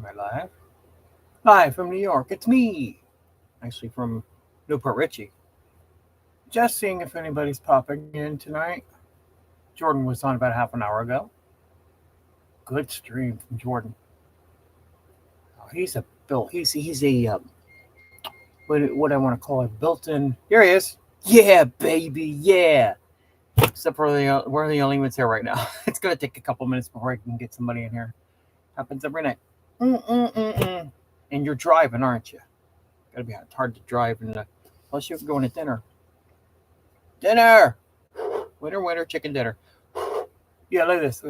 Am I live? Live from New York. It's me. Actually, from Newport Richie. Just seeing if anybody's popping in tonight. Jordan was on about half an hour ago. Good stream from Jordan. Oh, he's a built. He's a what I want to call a built-in. Here he is. Yeah, baby. Yeah. Except for we're the only ones here right now. It's gonna take a couple minutes before I can get somebody in here. Happens every night. Mm-mm-mm-mm. And you're driving, aren't you? Gotta be hard to drive, and unless you're going to dinner. Dinner. Winner, winner, chicken dinner. Yeah, look at this.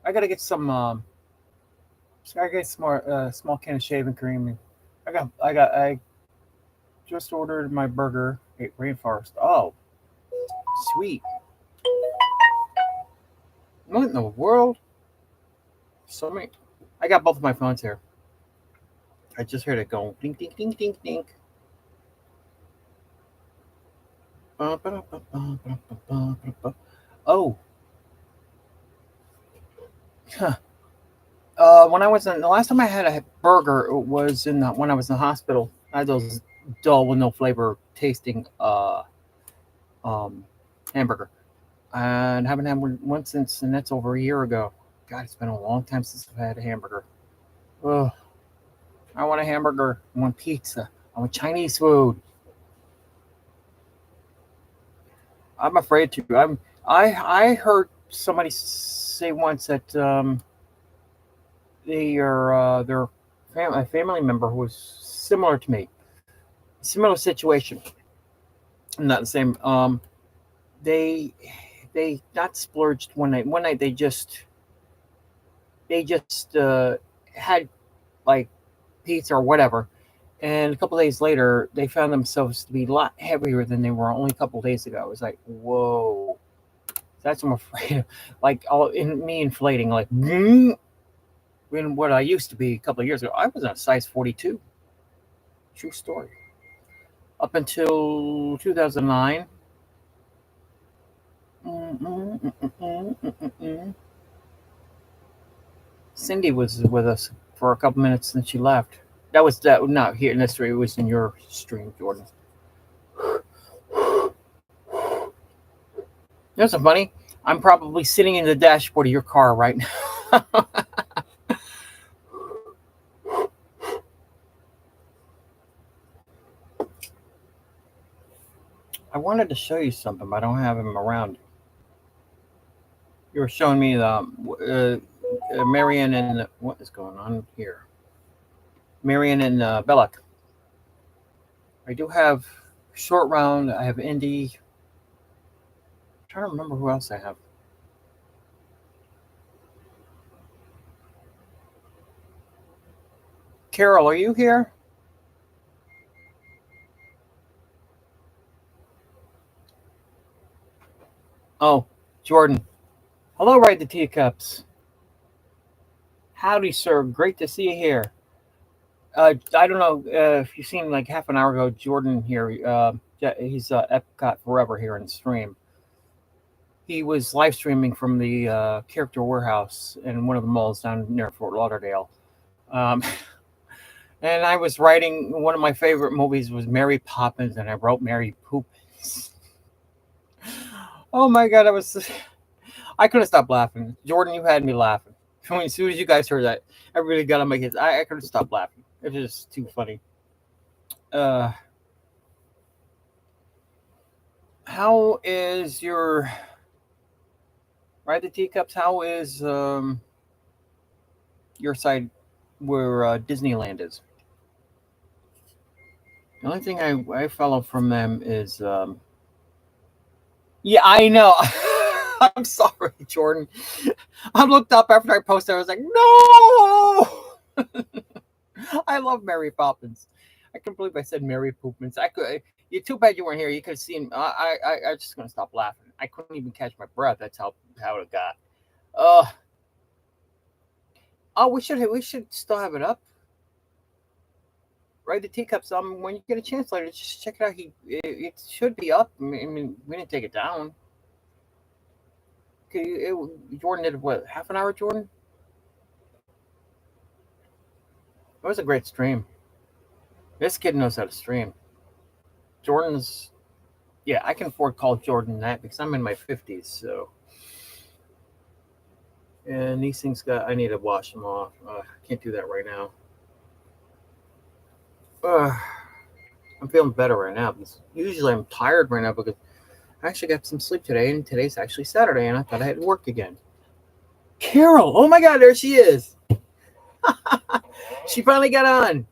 I gotta get some. I got small can of shaving cream. I just ordered my burger at Rainforest. Oh, sweet. What in the world? So many. I got both of my phones here. I just heard it going ding, ding, ding, ding, ding. Oh, huh. When I was in the last time I had a burger was when I was in the hospital. I had those dull with no flavor tasting um, hamburger, and haven't had one since, and that's over a year ago. God, it's been a long time since I've had a hamburger. Oh, I want a hamburger. I want pizza. I want Chinese food. I'm afraid to. I heard somebody say once that their a family member who was similar to me, similar situation, not the same. They they not splurged one night. One night they just had like pizza or whatever, and a couple days later they found themselves to be a lot heavier than they were only a couple days ago. It was like, whoa, that's what I'm afraid of. Like all in me inflating, like when what I used to be a couple of years ago, I was a size 42. True story. Up until 2009. Cindy was with us for a couple minutes and she left. That was that not here in this stream. It was in your stream, Jordan. That's so funny. I'm probably sitting in the dashboard of your car right now. I wanted to show you something, but I don't have him around. You were showing me the Marion and what is going on here? Marion and Belloc. I do have short round. I have Indy. I'm trying to remember who else I have. Carol, are you here? Oh, Jordan. Hello, Ride the Teacups. Howdy, sir. Great to see you here. I don't know if you've seen like half an hour ago, Jordan here. He's Epcot Forever here in the stream. He was live streaming from the Character Warehouse in one of the malls down near Fort Lauderdale. Um, and I was writing one of my favorite movies was Mary Poppins, and I wrote Mary Poopins. Oh my God, I couldn't stop laughing. Jordan, you had me laughing. As soon as you guys heard that, everybody got on my kids. I couldn't stop laughing. It was just too funny. Uh, how is your Ride the Teacups? How is your side where Disneyland is? The only thing I follow from them is yeah, I know. I'm sorry, Jordan. I looked up after I posted. I was like, no. I love Mary Poppins. I can't believe I said Mary Poppins. I could. You're too bad you weren't here. You could have seen. I just gonna stop laughing. I couldn't even catch my breath. That's how it got. Uh oh. We should still have it up. Right, the teacups. When you get a chance later, just check it out. It should be up. I mean, we didn't take it down. Jordan did what? Half an hour, Jordan. was a great stream. This kid knows how to stream. Jordan's, yeah, I can afford to call Jordan that because I'm in my 50s. So, and these things I need to wash them off. I can't do that right now. I'm feeling better right now because usually I'm tired right now because I actually got some sleep today, and today's actually Saturday, and I thought I had to work again. Carol, oh my God, there she is. She finally got on.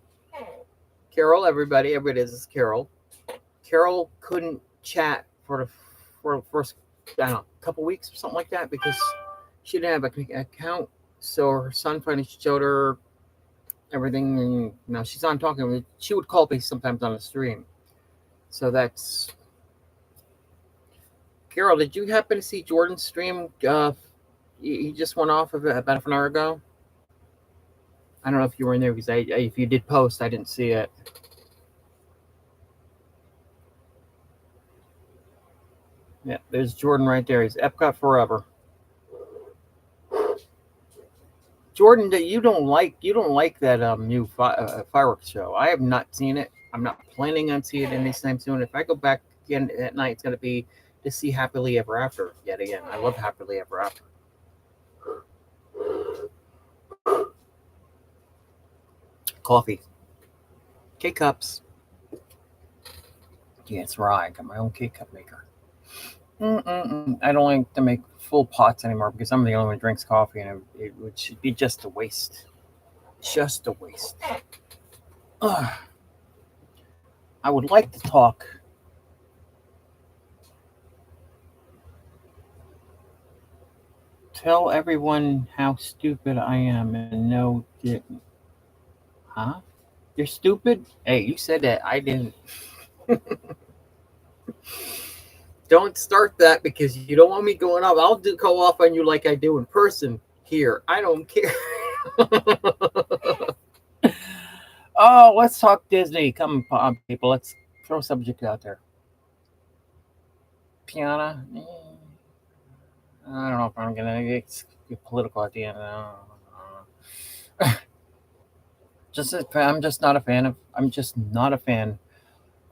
Carol, everybody, this is Carol. Carol couldn't chat for the first, I don't know, couple weeks or something like that because she didn't have an account. So her son finally showed her everything, and now she's on talking. She would call me sometimes on the stream. So that's Carol. Did you happen to see Jordan's stream? He just went off of it about an hour ago. I don't know if you were in there because if you did post, I didn't see it. Yeah, there's Jordan right there. He's Epcot forever. Jordan, you don't like that new fireworks show. I have not seen it. I'm not planning on seeing it anytime soon. If I go back again at night, it's going to be to see Happily Ever After yet again. I love Happily Ever After. Coffee. K-cups. Yeah, it's right. I got my own K-cup maker. I don't like to make full pots anymore because I'm the only one who drinks coffee, and it should be just a waste. Just a waste. I would like to talk. Tell everyone how stupid I am and no didn't. Huh? You're stupid? Hey, you said that. I didn't. Don't start that because you don't want me going off. I'll go off on you like I do in person here. I don't care. Oh, let's talk Disney. Come on, people. Let's throw a subject out there. Piana? I don't know if I'm going to get political at the end. I'm just not a fan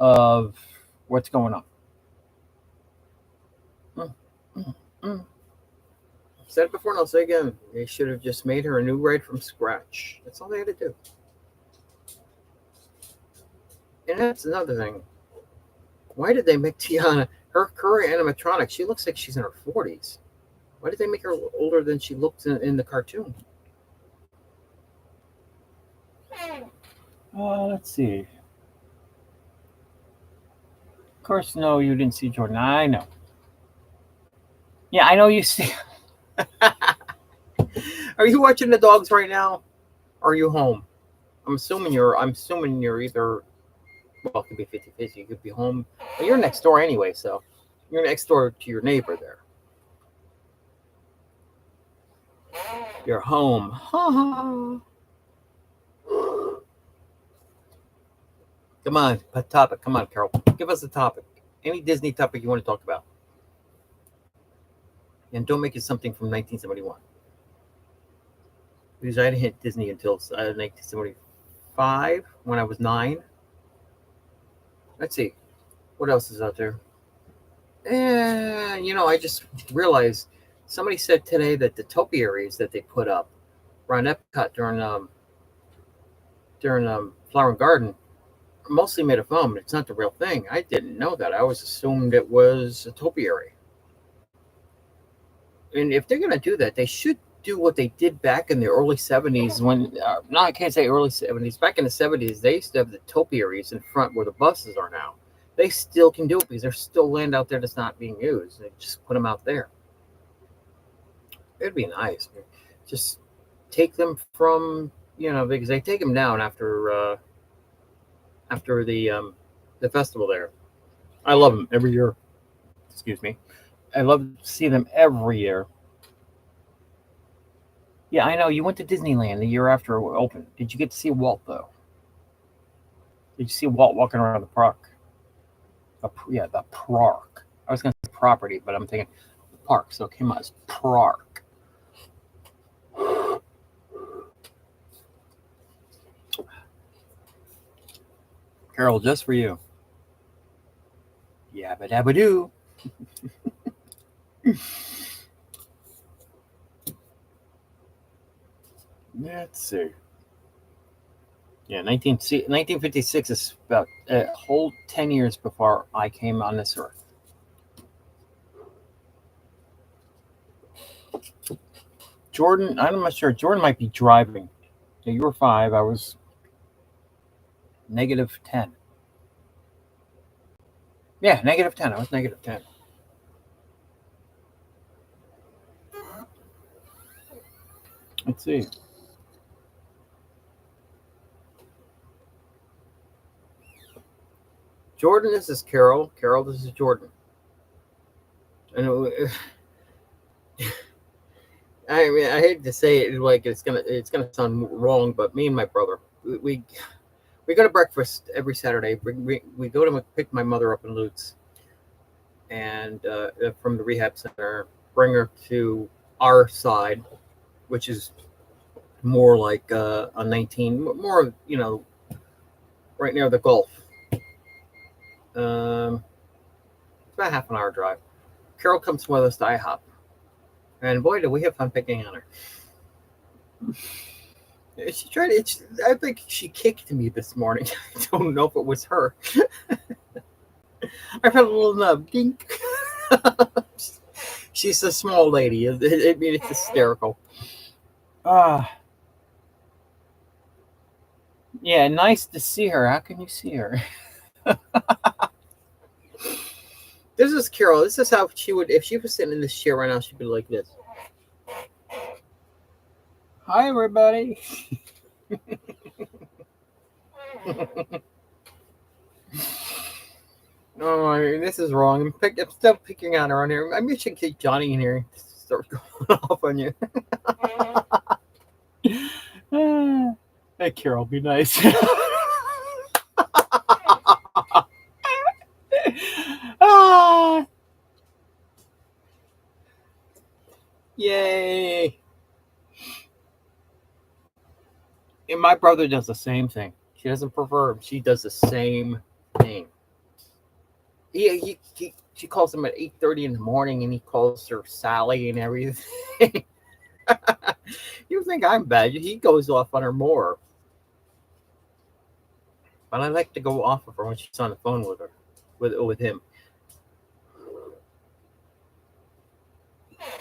of what's going on. Said it before and I'll say it again. They should have just made her a new ride from scratch. That's all they had to do. And that's another thing. Why did they make Tiana, her current animatronic, she looks like she's in her 40s. Why did they make her older than she looked in the cartoon? Let's see. Of course, no, you didn't see Jordan. I know. Yeah, I know you see. Are you watching the dogs right now? Or are you home? I'm assuming you're either, well, it could be 50-50. You could be home. Well, you're next door anyway, so you're next door to your neighbor there. You're home. Come on, a topic. Come on, Carol. Give us a topic. Any Disney topic you want to talk about. And don't make it something from 1971. Because I didn't hit Disney until 1975 when I was 9. Let's see. What else is out there? I just realized somebody said today that the topiaries that they put up around Epcot during Flower and Garden are mostly made of foam. It's not the real thing. I didn't know that. I always assumed it was a topiary. And if they're going to do that, they should do what they did back in the early 70s when, no, I can't say early 70s. Back in the 70s, they used to have the topiaries in front where the buses are now. They still can do it because there's still land out there that's not being used. They just put them out there. It'd be nice. Just take them from, because they take them down after the festival there. I love them every year. Excuse me. I love to see them every year. Yeah, I know. You went to Disneyland the year after it opened. Did you get to see Walt, though? Did you see Walt walking around the park? The park. I was going to say property, but I'm thinking the park, so it came out as park. Carol, just for you. Yabba dabba doo. Let's see. Yeah, 1956 is about a whole 10 years before I came on this earth. Jordan, I'm not sure. Jordan might be driving. Yeah, you were 5. I was -10. Yeah, -10. I was -10. Let's see. Jordan, this is Carol. Carol, this is Jordan. And I mean, I hate to say it, like it's gonna sound wrong, but me and my brother, we go to breakfast every Saturday. We go to pick my mother up in Lutz, and from the rehab center, bring her to our side, which is more like a 19, more right near the Gulf. It's about half an hour drive. Carol comes with us to IHOP, and boy, do we have fun picking on her. She tried it. I think she kicked me this morning. I don't know if it was her. I felt a little nub. Dink. She's a small lady. I mean, it's hysterical. Yeah, nice to see her. How can you see her? This is Carol. This is how she would, if she was sitting in this chair right now, she'd be like this. Hi, everybody. Oh, this is wrong. I'm still picking on her on here. I should get Johnny in here. Start going off on you. Hey, Carol, be nice. Yay. And my brother does the same thing. She doesn't prefer him. She does the same thing. She calls him at 8:30 in the morning, and he calls her Sally and everything. You think I'm bad? He goes off on her more. But I like to go off of her when she's on the phone with her, with him.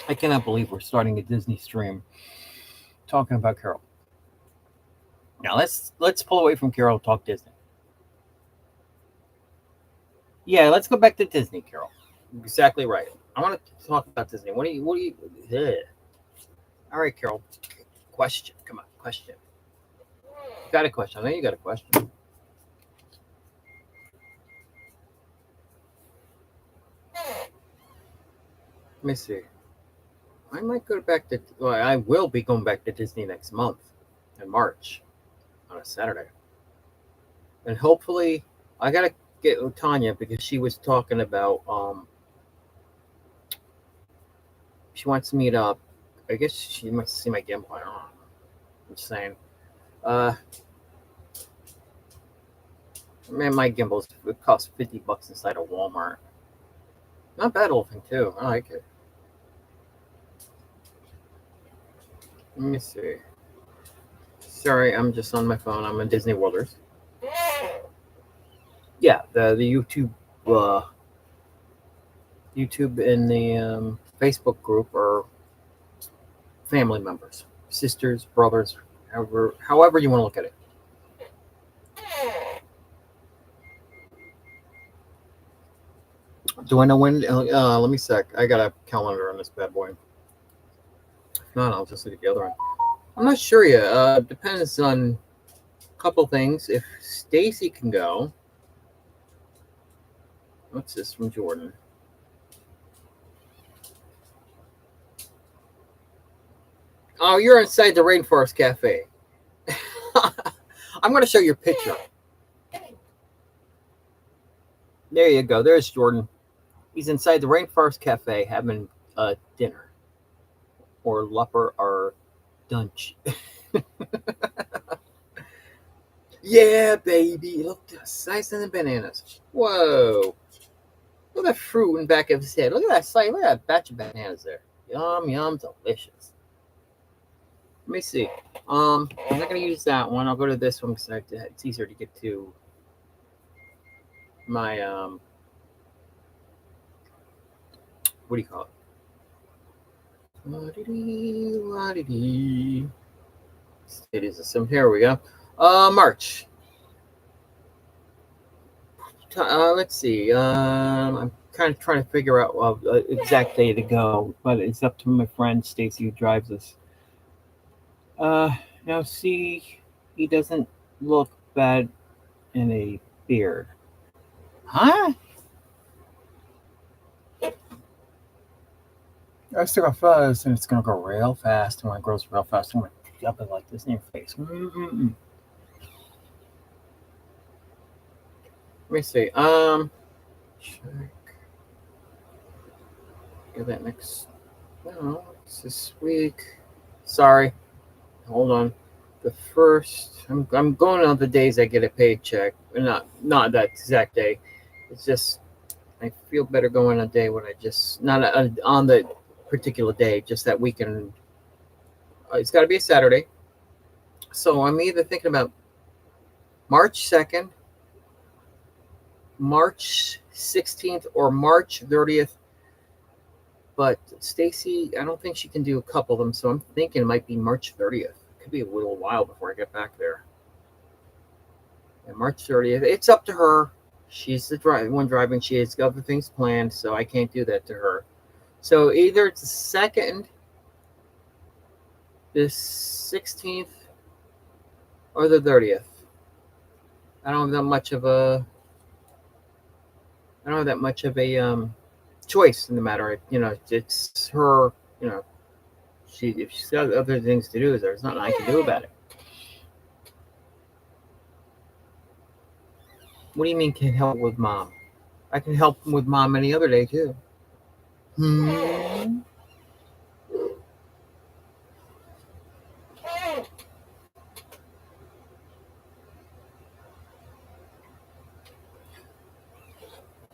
I cannot believe we're starting a Disney stream talking about Carol. Now let's pull away from Carol and talk Disney. Yeah, let's go back to Disney, Carol. Exactly right. I want to talk about Disney. What do you? Ugh. All right, Carol. Question. Come on, question. You got a question? I know you got a question. Let me see. I might go back to. Well, I will be going back to Disney next month, in March, on a Saturday, and hopefully, I gotta get Tanya because she was talking about. She wants to meet up. I guess she must see my gimbal. I don't know. I'm just saying. Man, my gimbals would cost $50 inside of Walmart. Not bad little thing too. I like it. Let me see. Sorry, I'm just on my phone. I'm in Disney Worlders. Yeah, the YouTube and the Facebook group are family members, sisters, brothers, however you want to look at it. Do I know when? Let me sec. I got a calendar on this bad boy. If not, I'll just look at the other one. I'm not sure yet. Depends on a couple things. If Stacy can go. What's this from Jordan? Oh, you're inside the Rainforest Cafe. I'm going to show you a picture. There you go. There's Jordan. He's inside the Rainforest Cafe having dinner. Or lupper or dunch. Yeah, baby. Look, slicing the bananas. Whoa. Look at that fruit in the back of his head. Look at that slice. Look at that batch of bananas there. Yum, yum, delicious. Let me see. I'm not gonna use that one. I'll go to this one because it's easier to get to my what do you call it? It is some. Here we go. March. Let's see. I'm kind of trying to figure out exact day to go, but it's up to my friend Stacy who drives us. Uh, Now see, he doesn't look bad in a beard. Huh? I still got fuzz, and it's gonna go real fast. And when it grows real fast, I'm gonna shove it like this in your face. Mm-mm-mm. Let me see. Check. Get that next. No, it's this week. Sorry. Hold on. The first. I'm going on the days I get a paycheck. Not that exact day. It's just I feel better going a day when I just not on the particular day, just that weekend. It's got to be a Saturday. So I'm either thinking about March 2nd, March 16th, or March 30th. But Stacy, I don't think she can do a couple of them, so I'm thinking it might be March 30th. Could be a little while before I get back there. And March 30th, it's up to her. She's the one driving. She has other things planned, so I can't do that to her. So either it's the 2nd, the 16th, or the 30th. I don't have that much of a choice in the matter. It's her. If she's got other things to do, there's nothing I can do about it. What do you mean can help with mom? I can help with mom any other day too. Hmm.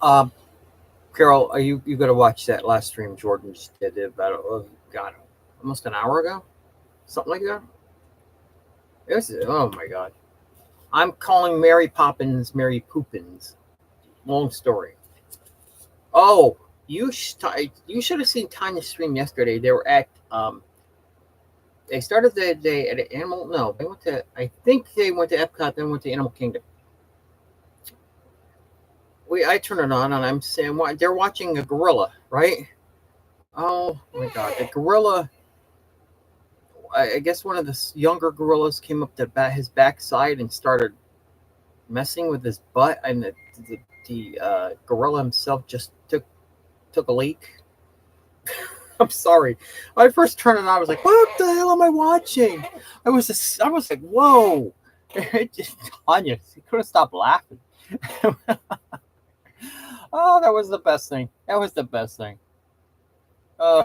Uh, Carol, are you got to watch that last stream Jordan just did about God, almost an hour ago, something like that. Oh my God, I'm calling Mary Poppins Mary Poopins. Long story. Oh, you should have seen Tanya's stream yesterday. They were at they started the day at Animal. No, they went to. I think they went to Epcot, then went to Animal Kingdom. I turn it on and I'm saying, "What? They're watching a gorilla, right?" Oh my God, the gorilla. I guess one of the younger gorillas came up to his backside and started messing with his butt, and the gorilla himself just took a leak. I'm sorry. When I first turned it on, I was like, "What the hell am I watching?" I was like, "Whoa!" It just Tanya, you couldn't stop laughing. Oh, that was the best thing. That was the best thing. Uh,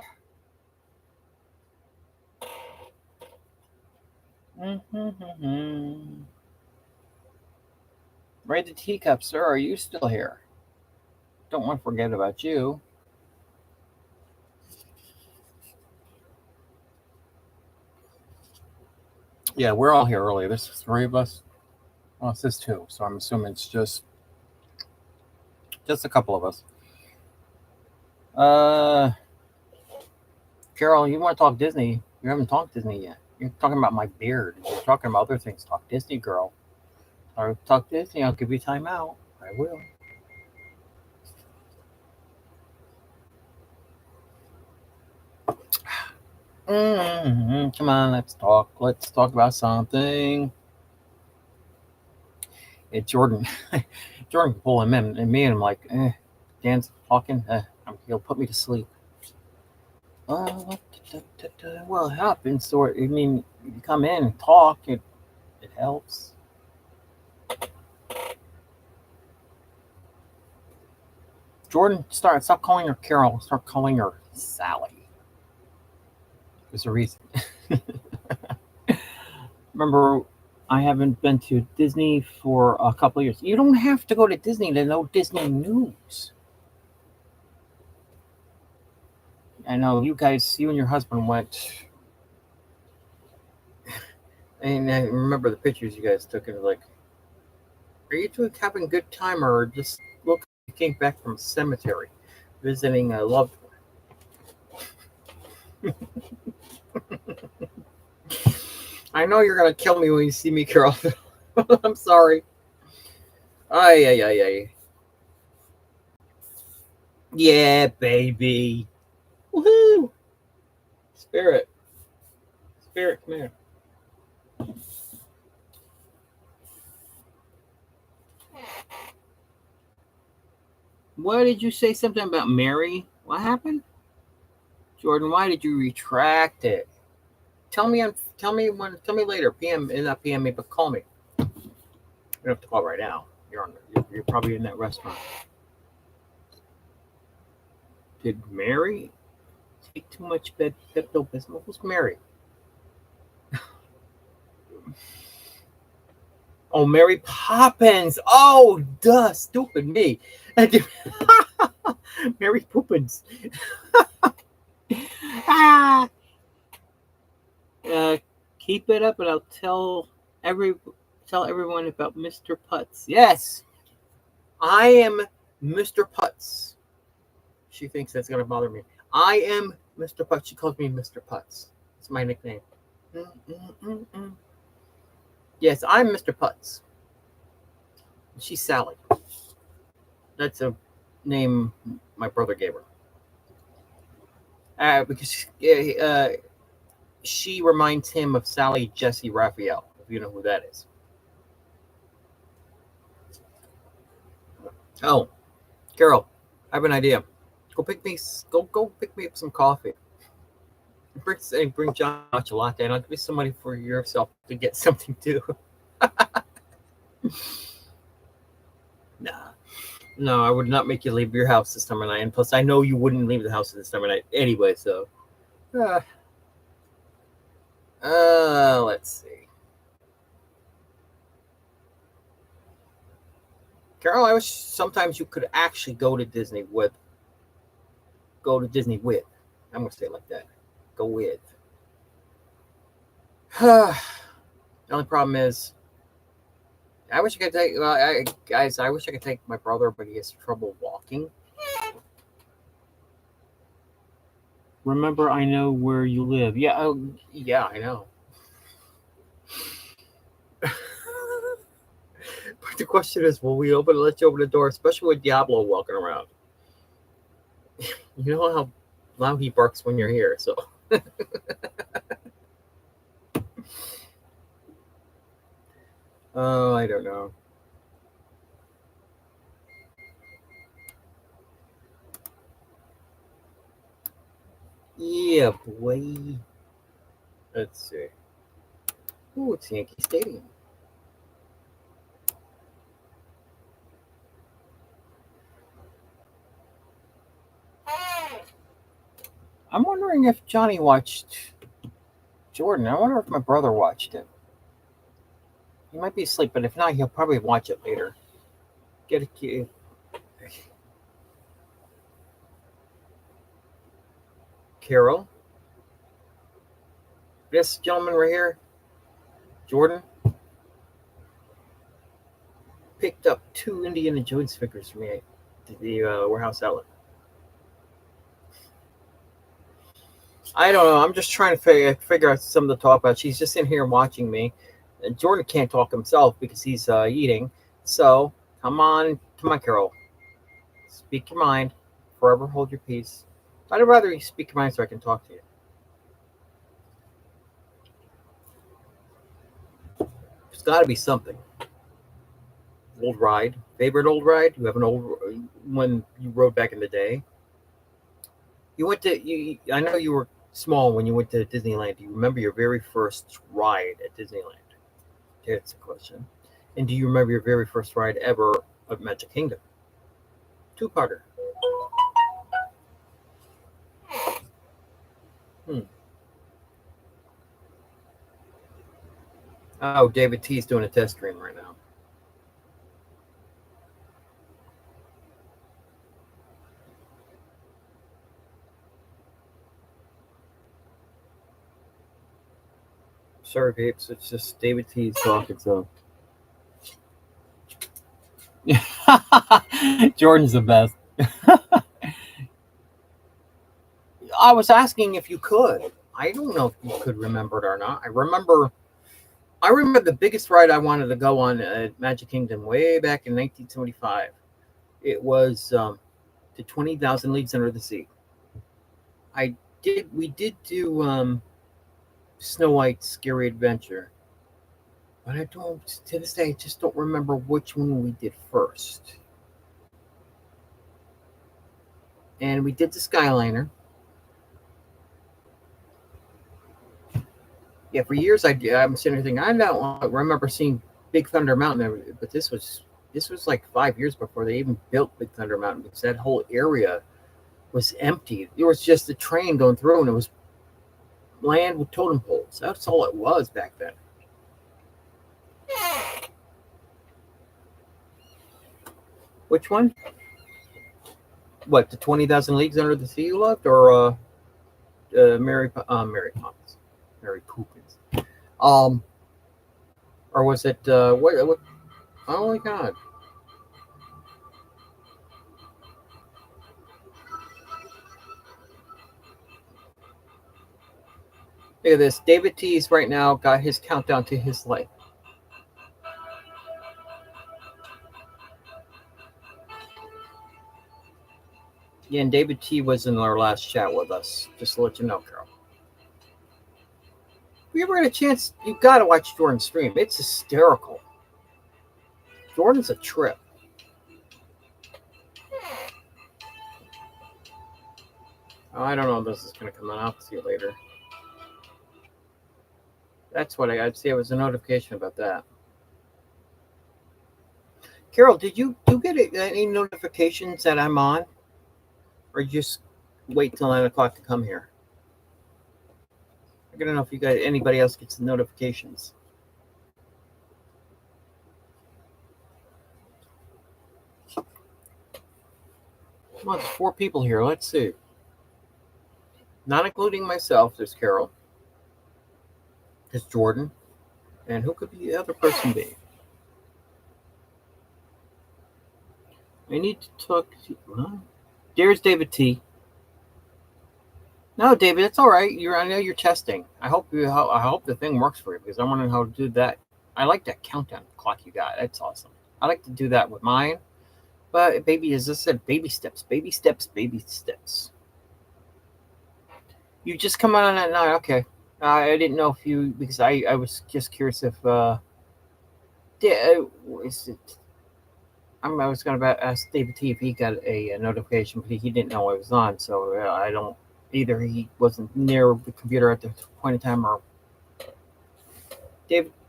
Ray the Teacup, sir, are you still here? Don't want to forget about you. Yeah, we're all here early. There's 3 of us. Well, it says 2, so I'm assuming it's just a couple of us. Carol, you want to talk Disney? You haven't talked Disney yet. You're talking about my beard. You're talking about other things. Talk Disney, girl. Or talk Disney. I'll give you time out. I will. Come on, let's talk. Let's talk about something. It's Jordan. Jordan can pull him in, and me and I'm like, Dan's talking. He'll put me to sleep. Well, it happens. So I mean, you come in and talk. It helps. Jordan, stop calling her Carol. Start calling her Sally. There's a reason. Remember I haven't been to Disney for a couple of years. You don't have to go to Disney to know Disney news. I know you guys, you and your husband went, And I remember the pictures you guys took, and it was like, are you two having a good time, or just look, you came back from a cemetery visiting a loved one? I know you're gonna kill me when you see me, Carol. I'm sorry. Ay, ay, ay, ay. Yeah, baby. Woohoo! Spirit. Spirit, come here. What did you say something about Mary? What happened? Jordan, why did you retract it? Tell me later. PM not PM me, but call me. You don't have to call right now. You're probably in that restaurant. Did Mary take too much Pepto Bismol? Who's Mary? Oh, Mary Poppins. Oh, duh, stupid me. Mary Poppins. Ah. Keep it up, and I'll tell everyone about Mr. Putz. Yes, I am Mr. Putz. She thinks that's gonna bother me. I am Mr. Putz. She calls me Mr. Putz. It's my nickname. Yes, I'm Mr. Putz. She's Sally. That's a name my brother gave her. Because she reminds him of Sally Jesse Raphael, if you know who that is. Oh, Carol, I have an idea. Go pick me up some coffee. Bring John a matcha latte, and I'll give you some money for yourself to get something too. Nah. No, I would not make you leave your house this summer night. And plus, I know you wouldn't leave the house this summer night anyway, so. Let's see. Carol, I wish sometimes you could actually go to Disney with. I'm going to say it like that. Go with. The only problem is, I wish I could take. I wish I could take my brother, but he has trouble walking. remember, I know where you live. Yeah, yeah, I know. But the question is, will we let you open the door, especially with Diablo walking around? You know how loud he barks when you're here, so. Oh, I don't know. Yeah, boy. Let's see. Ooh, it's Yankee Stadium. I'm wondering if Johnny watched Jordan. I wonder if my brother watched it. He might be asleep, but if not, he'll probably watch it later. Get a cue. Carol? This gentleman right here, Jordan, picked up 2 Indiana Jones figures for me at the warehouse outlet. I don't know. I'm just trying to figure out something to talk about. She's just in here watching me. And Jordan can't talk himself because he's eating. So, come on, Carol. Speak your mind. Forever hold your peace. I'd rather you speak your mind so I can talk to you. There's got to be something. Old ride. Favorite old ride? You have an old one you rode back in the day? You went to, I know you were small when you went to Disneyland. Do you remember your very first ride at Disneyland? That's a question. And do you remember your very first ride ever at Magic Kingdom? 2-parter. Oh, David T's doing a test stream right now. Sorry, babes. It's just David T's talking. So Jordan's the best. I was asking if you could. I don't know if you could remember it or not. I remember the biggest ride I wanted to go on at Magic Kingdom way back in 1975. It was the 20,000 Leagues Under the Sea. We did do Snow White's Scary Adventure, but I don't, to this day, I just don't remember which one we did first. And we did the Skyliner. Yeah, for years I'm sitting there thinking, I don't remember seeing Big Thunder Mountain, but this was like 5 years before they even built Big Thunder Mountain, because that whole area was empty. There was just a train going through, and it was land with totem poles. That's all it was back then. Which one? What, the 20,000 Leagues Under the Sea you loved, or Mary Poppins, Mary Poopins, or was it what? Oh my God! Look at this. David T's right now got his countdown to his life. Yeah, and David T was in our last chat with us. Just to let you know, Carol. If you ever get a chance, you got to watch Jordan's stream. It's hysterical. Jordan's a trip. Oh, I don't know if this is going to come on. I'll see you later. That's what I'd say. It was a notification about that. Carol, did you get any notifications that I'm on? Or just wait till 9 o'clock to come here? I don't know if anybody else gets the notifications. Well, there's 4 people here. Let's see. Not including myself, there's Carol. There's Jordan. And who could the other person be? I need to talk to you. Huh? There's David T. No, David, it's all right. I know you're testing. I hope the thing works for you, because I want to know how to do that. I like that countdown clock you got. That's awesome. I like to do that with mine. But baby, as I said, baby steps, baby steps, baby steps. You just come on at 9. Okay. I didn't know if you, because I was just curious if is it? I was going to ask David T if he got a notification, but he didn't know I was on. So I don't, either he wasn't near the computer at the point in time, or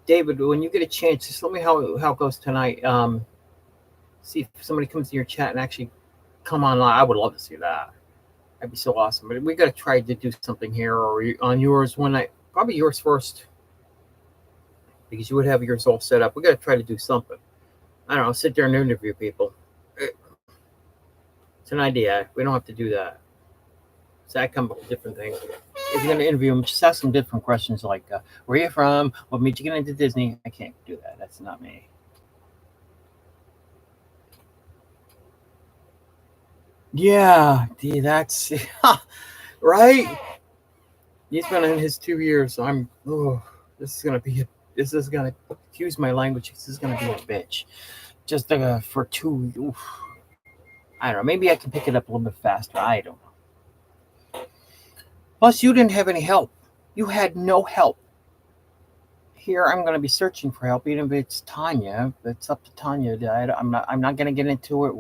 David, when you get a chance, just let me know how it goes tonight. See if somebody comes to your chat and actually come online. I would love to see that. That'd be so awesome. But we got to try to do something here, or on yours one night. Probably yours first, because you would have yours all set up. We got to try to do something. I don't know. Sit there and interview people. It's an idea. We don't have to do that. So I come up with different things. If you're going to interview them, just ask them different questions like, where are you from? What made you get into Disney? I can't do that. That's not me. Yeah, that's right. He's been in his 2 years. So this is gonna excuse my language. This is gonna be a bitch. Just for 2. Oof. I don't know. Maybe I can pick it up a little bit faster. I don't know. Plus, you didn't have any help. You had no help. Here, I'm going to be searching for help, even if it's Tanya. It's up to Tanya. I'm not going to get into it.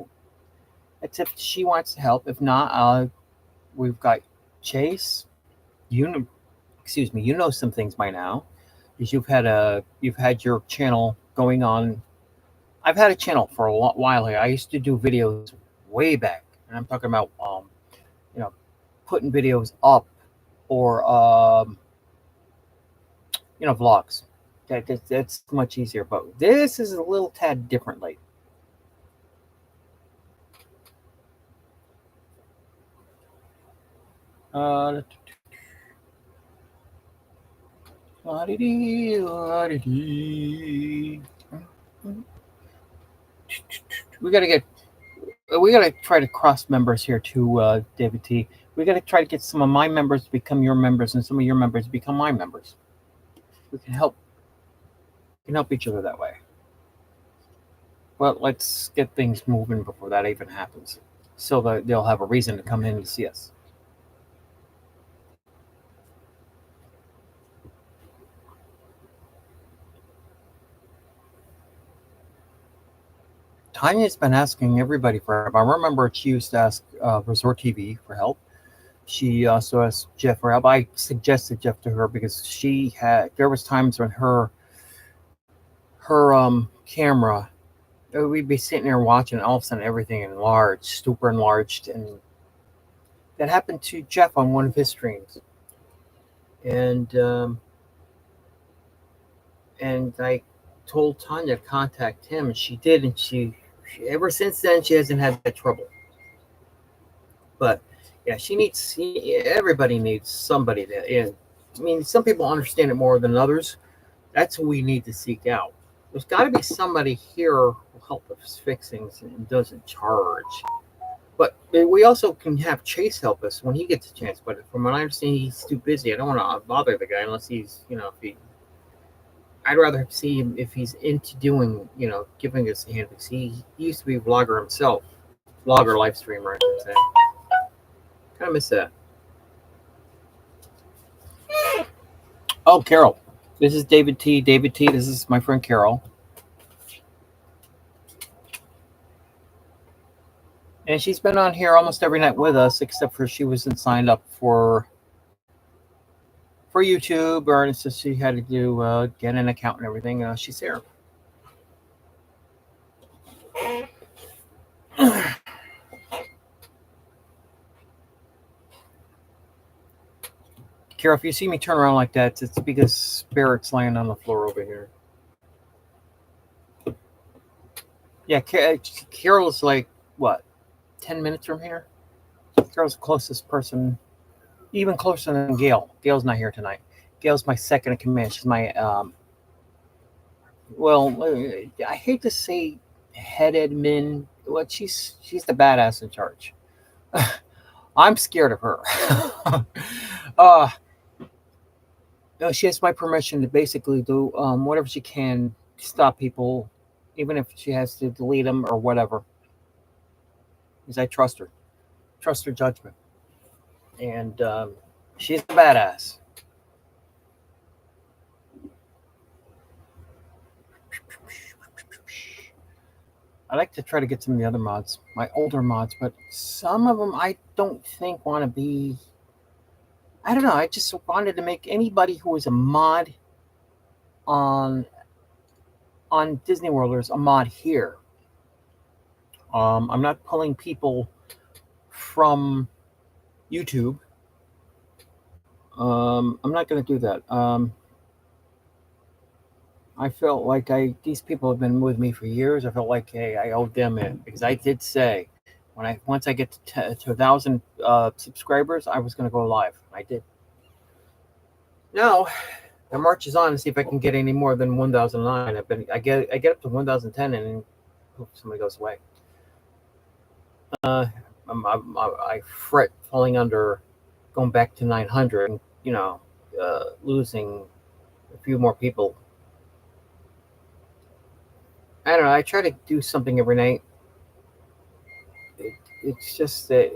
It's if she wants to help. If not, we've got Chase. You know some things by now, because you've had your channel going on. I've had a channel for a while here. I used to do videos way back, and I'm talking about putting videos up, or vlogs. That's much easier. But this is a little tad differently. We gotta try to cross members here too, David T. We gotta try to get some of my members to become your members and some of your members to become my members. We can help each other that way. But let's get things moving before that even happens, so that they'll have a reason to come in to see us. Tanya's been asking everybody for help. I remember she used to ask Resort TV for help. She also asked Jeff for help. I suggested Jeff to her because there was times when her camera, we'd be sitting there watching, and all of a sudden everything enlarged, super enlarged, and that happened to Jeff on one of his streams. And I told Tanya to contact him, and she did, and she ever since then she hasn't had that trouble. But yeah, everybody needs somebody that. I mean, some people understand it more than others. That's who we need to seek out. There's got to be somebody here who will help us fix things and doesn't charge. But we also can have Chase help us when he gets a chance. But from what I understand, he's too busy. I don't want to bother the guy unless he's, I'd rather see him if he's into doing, giving us a hand. Because he used to be a vlogger himself. Vlogger, live streamer, I should say. Kind of miss that. Oh, Carol. This is David T. David T. This is my friend Carol. And she's been on here almost every night with us, except for she wasn't signed up for YouTube, or so she had to do get an account and everything. She's here. Carol, if you see me turn around like that, it's because Spirit's laying on the floor over here. Yeah, Carol's like, what, 10 minutes from here? Carol's the closest person, even closer than Gail. Gail's not here tonight. Gail's my second in command. She's my, I hate to say head admin. Well, she's the badass in charge. I'm scared of her. No, she has my permission to basically do whatever she can to stop people, even if she has to delete them or whatever. Because I trust her. Trust her judgment. And she's a badass. I like to try to get some of the other mods, my older mods, but some of them I don't think want to be. I don't know. I just wanted to make anybody who is a mod on Disney Worlders a mod here. I'm not pulling people from YouTube. I'm not going to do that. I felt like these people have been with me for years. I felt like, hey, I owed them it, because I did say once I get to 1,000 subscribers, I was going to go live. I did. Now, the march is on to see if I can get any more than 1,009. I get up to 1,010 and somebody goes away. I fret falling under, going back to 900, and losing a few more people. I don't know. I try to do something every night. It's just that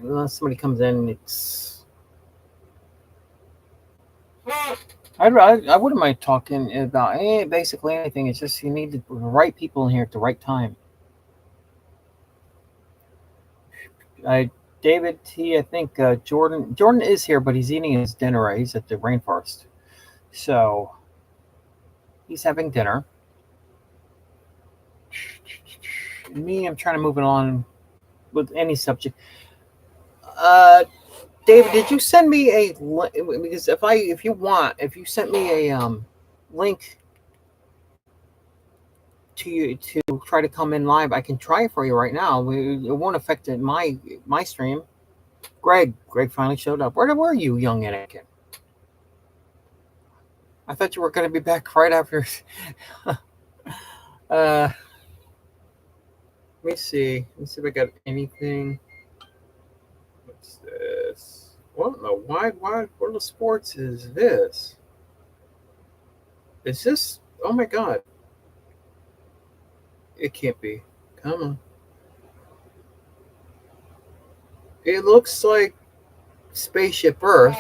unless somebody comes in, it's. I wouldn't mind talking about basically anything. It's just you need the right people in here at the right time. David T. I think Jordan is here, but he's eating his dinner. He's at the rainforest, so he's having dinner. Me, I'm trying to move it on with any subject. David, did you send me a link? Because if you sent me a link to you to try to come in live, I can try it for you right now. It won't affect my stream. Greg finally showed up. Where were you, young Anakin? I thought you were going to be back right after. Let me see. Let me see if I got anything. What's this? What in the wide world of sports is this? Is this? Oh my God! It can't be. Come on. It looks like Spaceship Earth.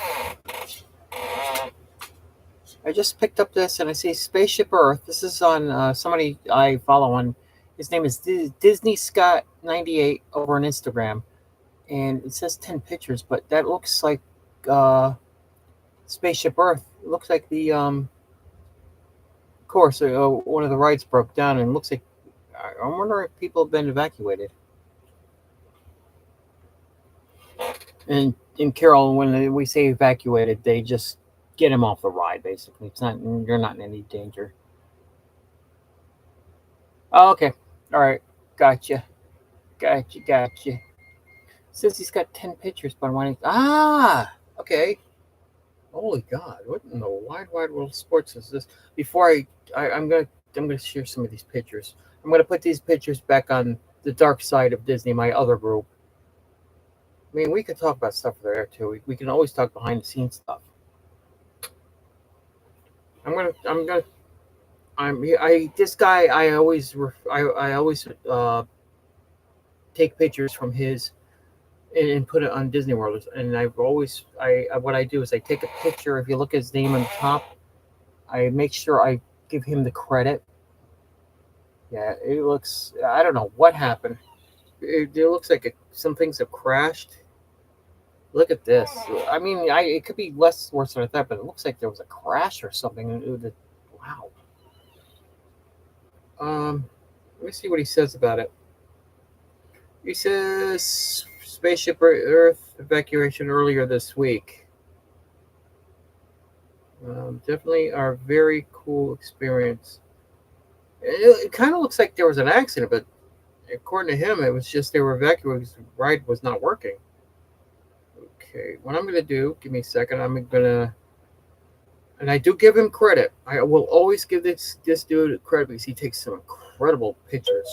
I just picked up this and I see Spaceship Earth. This is on somebody I follow on. His name is Disney Scott 98 over on Instagram, and it says 10 pictures, but that looks like Spaceship Earth. It looks like the of course one of the rides broke down, and it looks like I wonder if people have been evacuated. And Carol, when we say evacuated, they just get him off the ride. Basically, it's not you're not in any danger. Oh, okay, all right, gotcha. Says he's got 10 pictures, but when okay. Holy God, what in the wide world of sports is this? Before I'm gonna share some of these pictures. I'm gonna put these pictures back on the dark side of Disney, my other group. I mean, we could talk about stuff there too. We can always talk behind the scenes stuff. This guy, I always take pictures from his and put it on Disney World. And what I do is I take a picture. If you look at his name on the top, I make sure I give him the credit. Yeah, it looks, I don't know what happened. It looks like some things have crashed. Look at this. I mean, it could be worse than I thought, but it looks like there was a crash or something. Wow. Let me see what he says about it. He says Spaceship Earth evacuation earlier this week. Definitely a very cool experience. It kind of looks like there was an accident, but according to him, it was just they were evacuating because the ride was not working. Okay, what I'm going to do, give me a second, and I do give him credit. I will always give this dude credit because he takes some incredible pictures.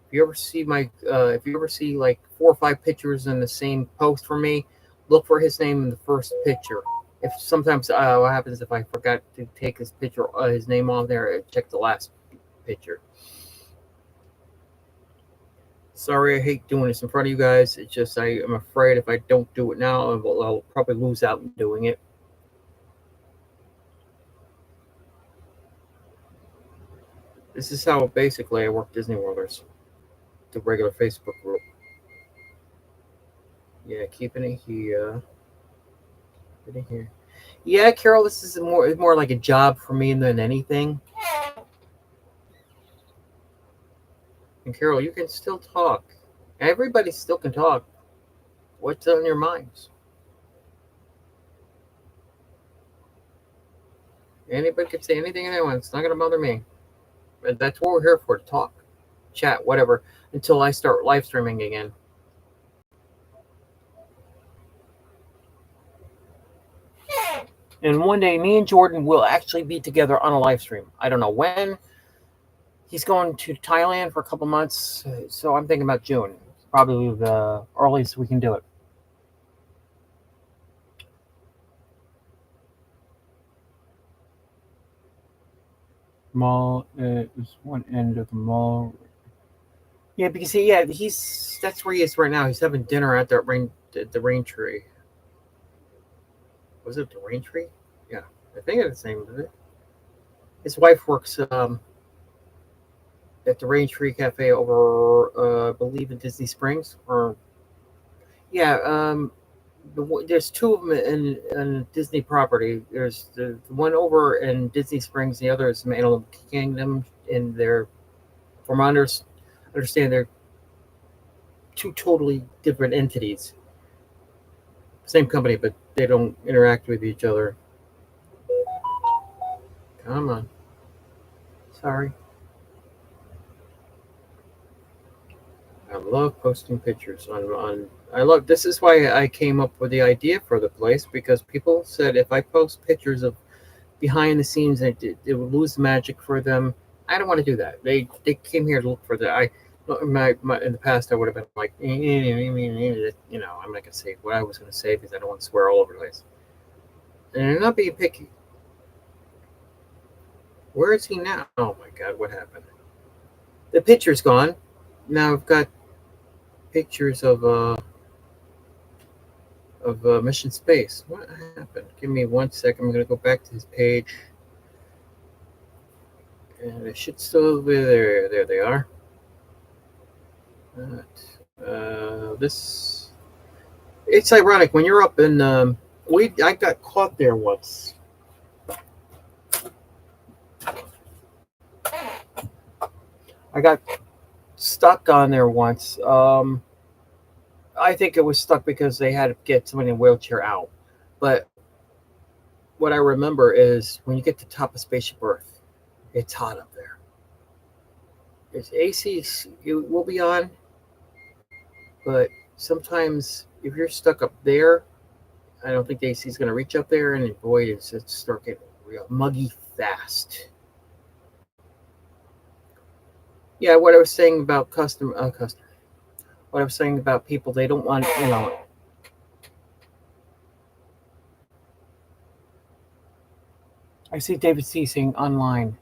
If you ever see like 4 or 5 pictures in the same post for me, look for his name in the first picture. If sometimes what happens if I forgot to take his picture, his name on there, check the last picture. Sorry, I hate doing this in front of you guys. It's just I'm afraid if I don't do it now, I'll probably lose out in doing it. This is how basically I work Disney Worlders, the regular Facebook group. Yeah, keeping it here. Yeah, Carol, this is more like a job for me than anything. And Carol, you can still talk. Everybody still can talk. What's on your minds? Anybody can say anything they want. It's not going to bother me. But that's what we're here for, to talk, chat, whatever, until I start live streaming again. And one day, me and Jordan will actually be together on a live stream. I don't know when. He's going to Thailand for a couple months, so I'm thinking about June. Probably the earliest we can do it. Mall is one end of the mall. Yeah, because that's where he is right now. He's having dinner at the Raintree. Was it the Raintree? Yeah, I think it's the same. Is it? His wife works at the Raintree Cafe over, I believe, in Disney Springs. There's 2 of them in Disney property. There's the one over in Disney Springs. The other is Animal Kingdom. And from I understand, they're 2 totally different entities. Same company, but they don't interact with each other. Come on. Sorry. love posting pictures on. I love. This is why I came up with the idea for the place, because people said if I post pictures of behind the scenes, it would lose the magic for them. I don't want to do that. They came here to look for that. In the past I would have been like, you know, I'm not gonna say what I was gonna say because I don't want to swear all over the place. And I'm not being picky. Where is he now? Oh my God, what happened? The picture's gone. Now I've got pictures of Mission Space. What happened? Give me 1 second. I'm gonna go back to his page, and it should still be there. There they are. This. It's ironic when you're up in. I got caught there once. I got stuck on there once. I think it was stuck because they had to get somebody in a wheelchair out. But what I remember is when you get to the top of Spaceship Earth, it's hot up there. It's AC, it will be on, but sometimes if you're stuck up there, I don't think the AC is going to reach up there, and boy, it's start getting real muggy fast. Yeah, what I was saying about what I was saying about people, they don't want, you know. I see David Ceasing online.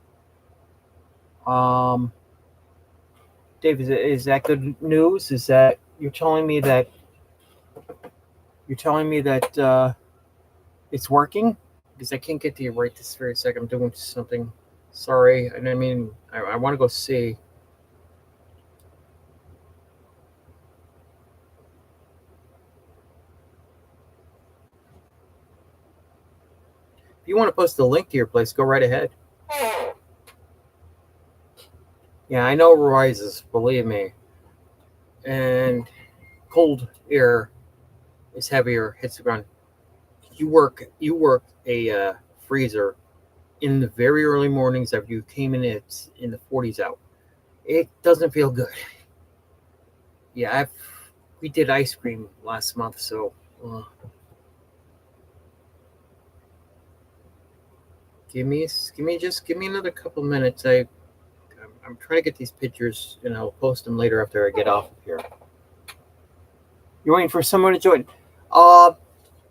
Dave, is that good news? Is that you're telling me that it's working? Because I can't get to you right this very second. I'm doing something. Sorry, and I mean I want to go see. If you want to post a link to your place, go right ahead. Yeah, I know it rises, believe me. And cold air is heavier, hits the ground. You work a freezer in the very early mornings after you came in. It's in the 40s out. It doesn't feel good. Yeah, we did ice cream last month, so. Give me another couple minutes. I'm trying to get these pictures, and I'll post them later after I get off of here. You're waiting for someone to join.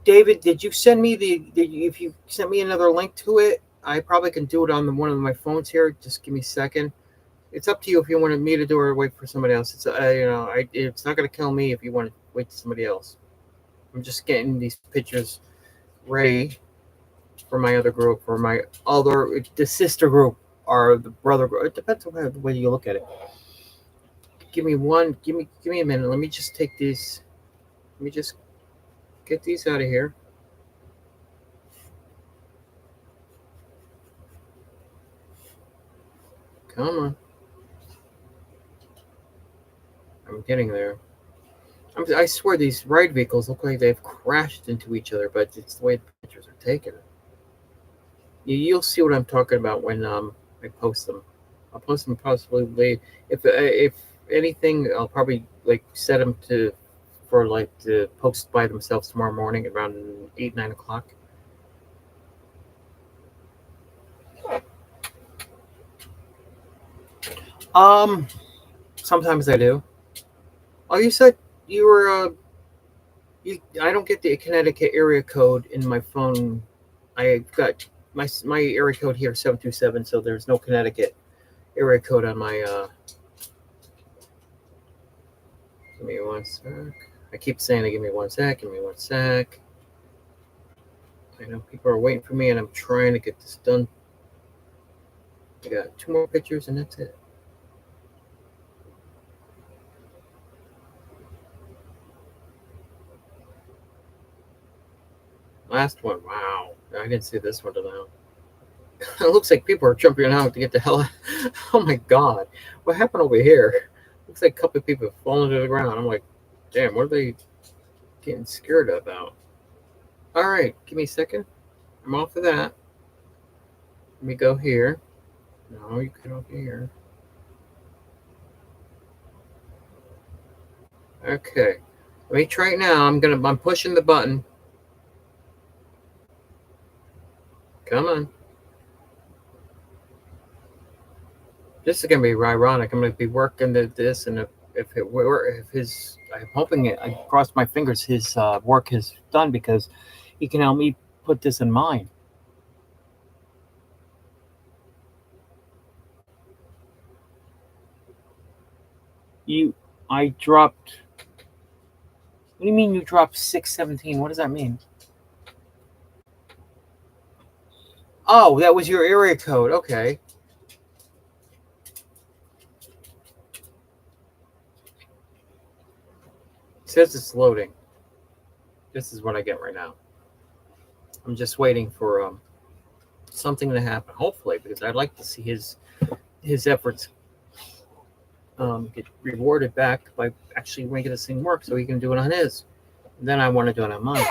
David, did you send me if you sent me another link to it, I probably can do it on one of my phones here. Just give me a second. It's up to you if you wanted me to do it or wait for somebody else. It's it's not going to kill me if you want to wait for somebody else. I'm just getting these pictures ready for my other group, the sister group or the brother group. It depends on the way you look at it. Give me a minute. Let me just take these. Let me just get these out of here. Come on. I'm getting there. I swear these ride vehicles look like they've crashed into each other, but it's the way the pictures are taken. You'll see what I'm talking about when I post them. I'll post them possibly if anything. I'll probably set them to post by themselves tomorrow morning around 8-9 o'clock. Sometimes I do. Oh, you said you were I don't get the Connecticut area code in my phone. I got my area code here 727, so there's no Connecticut area code on my give me 1 sec. I keep saying give me 1 sec, give me 1 sec. I know people are waiting for me, and I'm trying to get this done. I got 2 more pictures, and that's it. Last one. Wow. I didn't see this one till now. It looks like people are jumping out to get the hell out. Oh my God. What happened over here? Looks like a couple of people have fallen to the ground. I'm like, damn, what are they getting scared about? All right. Give me a second. I'm off of that. Let me go here. No, you can over here. Okay. Let me try it now. I'm pushing the button. Come on. This is gonna be ironic. I'm gonna be working this, and I'm hoping it. I cross my fingers. His work is done because he can help me put this in mine. I dropped. What do you mean you dropped 617? What does that mean? Oh, that was your area code. Okay. It says it's loading. This is what I get right now. I'm just waiting for something to happen, hopefully, because I'd like to see his efforts get rewarded back by actually making this thing work, so he can do it on his. And then I want to do it on mine.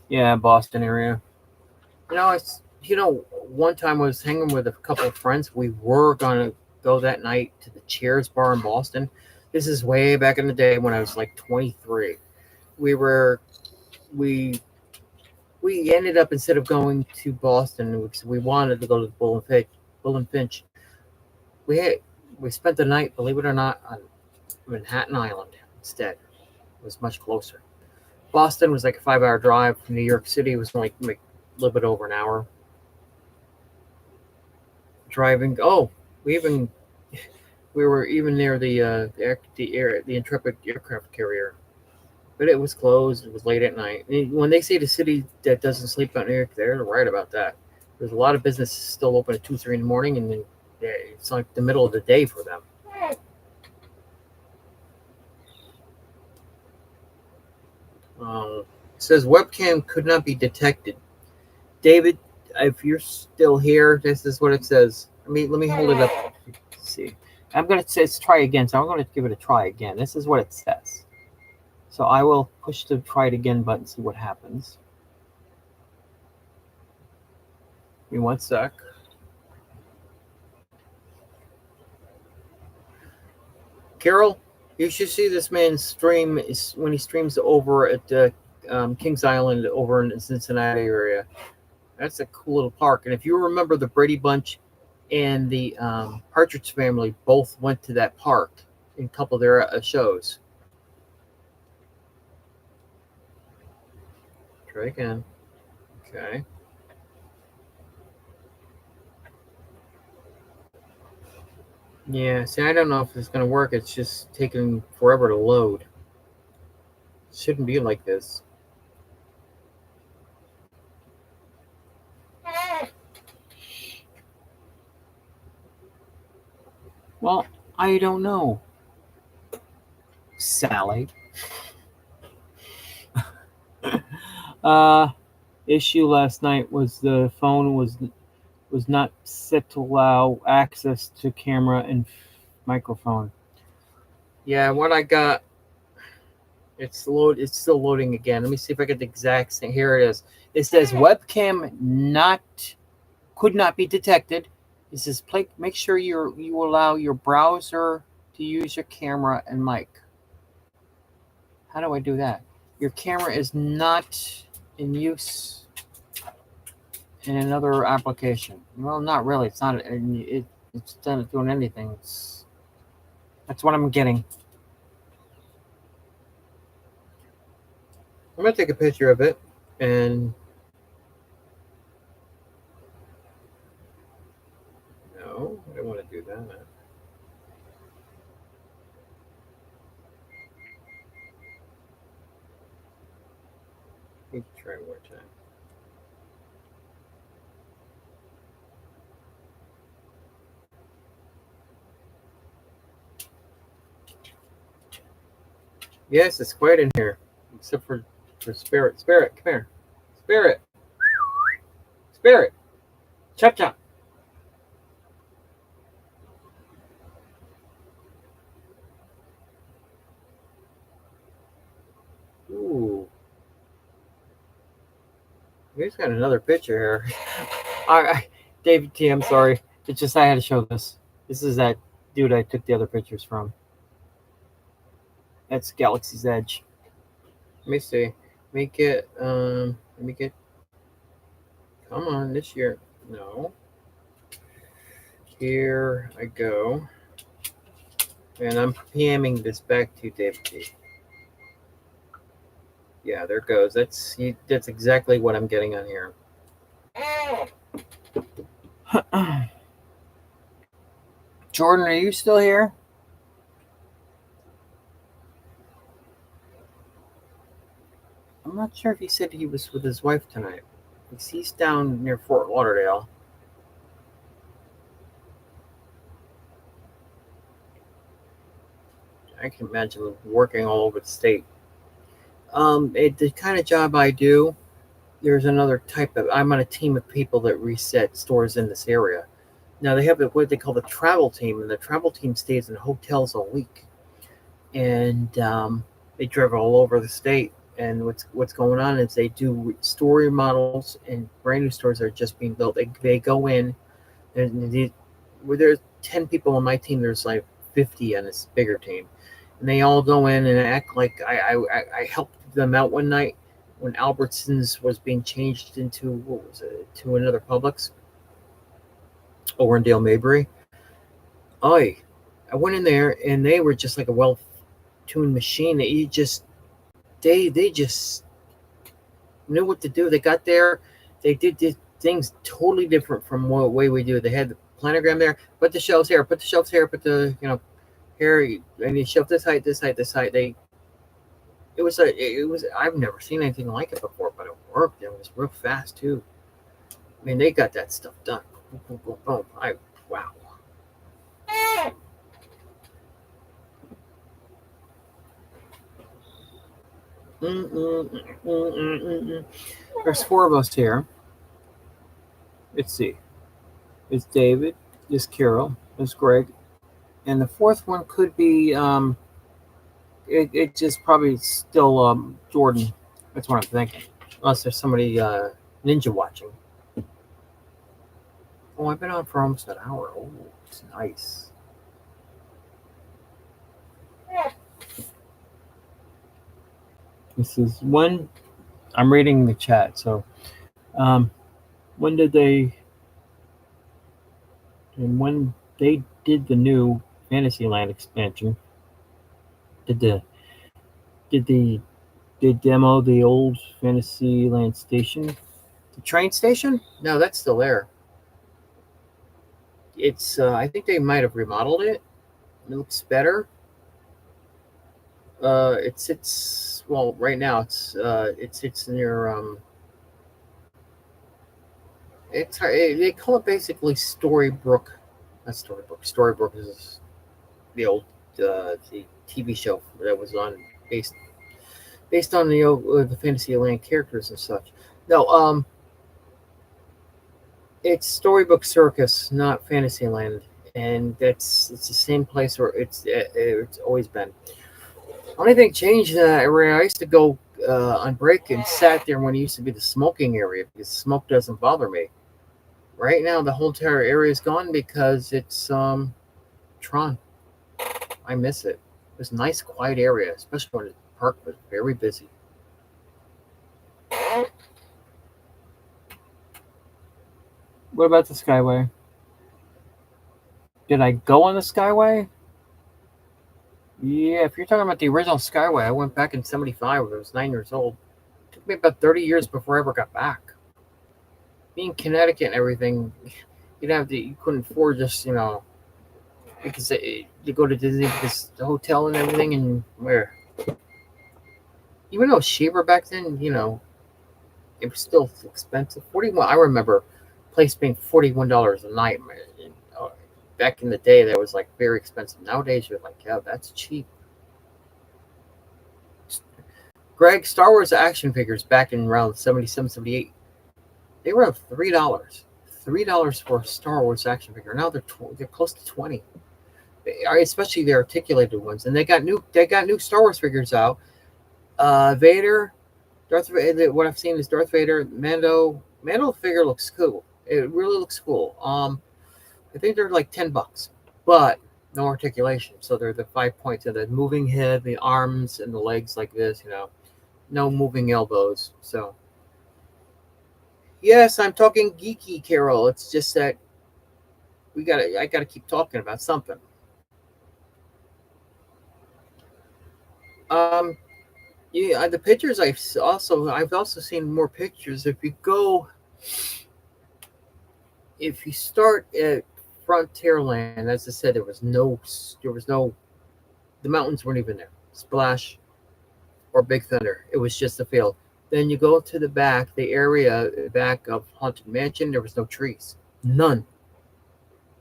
Yeah, Boston area. One time I was hanging with a couple of friends. We were gonna go that night to the Cheers bar in Boston. This is way back in the day when I was like 23. We ended up, instead of going to Boston, we wanted to go to the Bull and Finch. We spent the night, believe it or not, on Manhattan Island instead. It was much closer. Boston was like a 5-hour drive. From New York City was like a little bit over an hour. Driving. Oh, we were even near the Intrepid aircraft carrier, but it was closed. It was late at night. When they say the city that doesn't sleep out here, they're right about that. There's a lot of businesses still open at 2, 3 in the morning, and then it's like the middle of the day for them. It says webcam could not be detected. David, if you're still here, this is what it says. Let me hold it up. Let's see. Let's try again. So I'm going to give it a try again. This is what it says. So I will push the try it again button, see what happens. Give me 1 sec. Carol, you should see this man's stream when he streams over at Kings Island over in the Cincinnati area. That's a cool little park. And if you remember, the Brady Bunch and the Partridge Family both went to that park in a couple of their shows. Try again. Okay. Yeah, see, I don't know if it's going to work. It's just taking forever to load. It shouldn't be like this. Well, I don't know, Sally. Issue last night was the phone was not set to allow access to camera and microphone. Yeah, what I got, it's still loading again. Let me see if I get the exact thing. Here it is. It says webcam could not be detected. It says make sure you allow your browser to use your camera and mic. How do I do that? Your camera is not in use in another application. Well, not really. It's not. It's not doing anything. That's what I'm getting. I'm gonna take a picture of it and. No, I don't want to do that. Let me try one more time. Yes, it's quiet in here, except for Spirit. Spirit, come here. Spirit. Spirit. Chop chop. Ooh. He's got another picture here. All right, David T, I'm sorry. It's just I had to show this. This is that dude I took the other pictures from. That's Galaxy's Edge. Let me see. Make it. Let me get. Come on, this year. No. Here I go. And I'm PMing this back to David T. Yeah, there it goes. That's exactly what I'm getting on here. Jordan, are you still here? I'm not sure if he said he was with his wife tonight. He's down near Fort Lauderdale. I can imagine working all over the state. The kind of job I do, there's another type of. I'm on a team of people that reset stores in this area. Now they have what they call the travel team, and the travel team stays in hotels all week, and they travel all over the state. And what's going on is they do store remodels and brand new stores that are just being built. They go in, and where there's 10 people on my team, there's like 50 on this bigger team, and they all go in and act like I helped them out one night when Albertsons was being changed into what was it, to another Publix over in Dale Mabry. I went in there and they were just like a well-tuned machine. They just knew what to do. They got there, they did things totally different from what way we do. They had the planogram there, put the shelves here, put the shelves here, put the here, and you shelf this height, this height, this height. It was I've never seen anything like it before, but it worked. It was real fast too. I mean, they got that stuff done. Boom, boom, boom, boom. Wow. There's 4 of us here. Let's see. It's David, it's Carol, it's Greg, and the 4th one could be it just probably still Jordan. That's what I'm thinking. Unless there's somebody ninja watching. Oh, I've been on for almost an hour. Oh, it's nice. This is when I'm reading the chat. So, when did they? And when they did the new Fantasyland expansion, did they demo the old Fantasyland station? The train station? No, that's still there. It's I think they might have remodeled it. It looks better. It's well right now it's near they call it basically Storybrooke. Not Storybrooke. Storybrooke is the old the TV show that was on based on the Fantasyland characters and such. No, it's Storybook Circus, not Fantasyland, and it's the same place where it's always been. Only thing changed where I used to go on break and sat there when it used to be the smoking area because smoke doesn't bother me. Right now, the whole entire area is gone because it's Tron. I miss it. It was a nice, quiet area, especially when the park was very busy. What about the Skyway? Did I go on the Skyway? Yeah, if you're talking about the original Skyway, I went back in '75 when I was 9 years old. It took me about 30 years before I ever got back. Being Connecticut and everything, you couldn't afford just, because you go to Disney because the hotel and everything, and where? Even though cheaper back then, it was still expensive. 41. I remember a place being $41 a night. Back in the day, that was like very expensive. Nowadays, you're like, yeah, that's cheap. Greg, Star Wars action figures back in around 77, 78, they were $3. $3 for a Star Wars action figure. Now they're close to 20. Especially the articulated ones, and they got new Star Wars figures out. Vader, Darth Vader. What I've seen is Darth Vader, Mando. Mando figure looks cool. It really looks cool. I think they're like $10, but no articulation. So they're the 5 points of the moving head, the arms, and the legs like this. No moving elbows. So yes, I'm talking geeky, Carol. It's just that I gotta keep talking about something. Um, yeah, the pictures I've also seen more pictures. If you start at Frontierland, as I said, the mountains weren't even there. Splash or Big Thunder. It was just a field. Then you go to the area back of Haunted Mansion. There was no trees, none.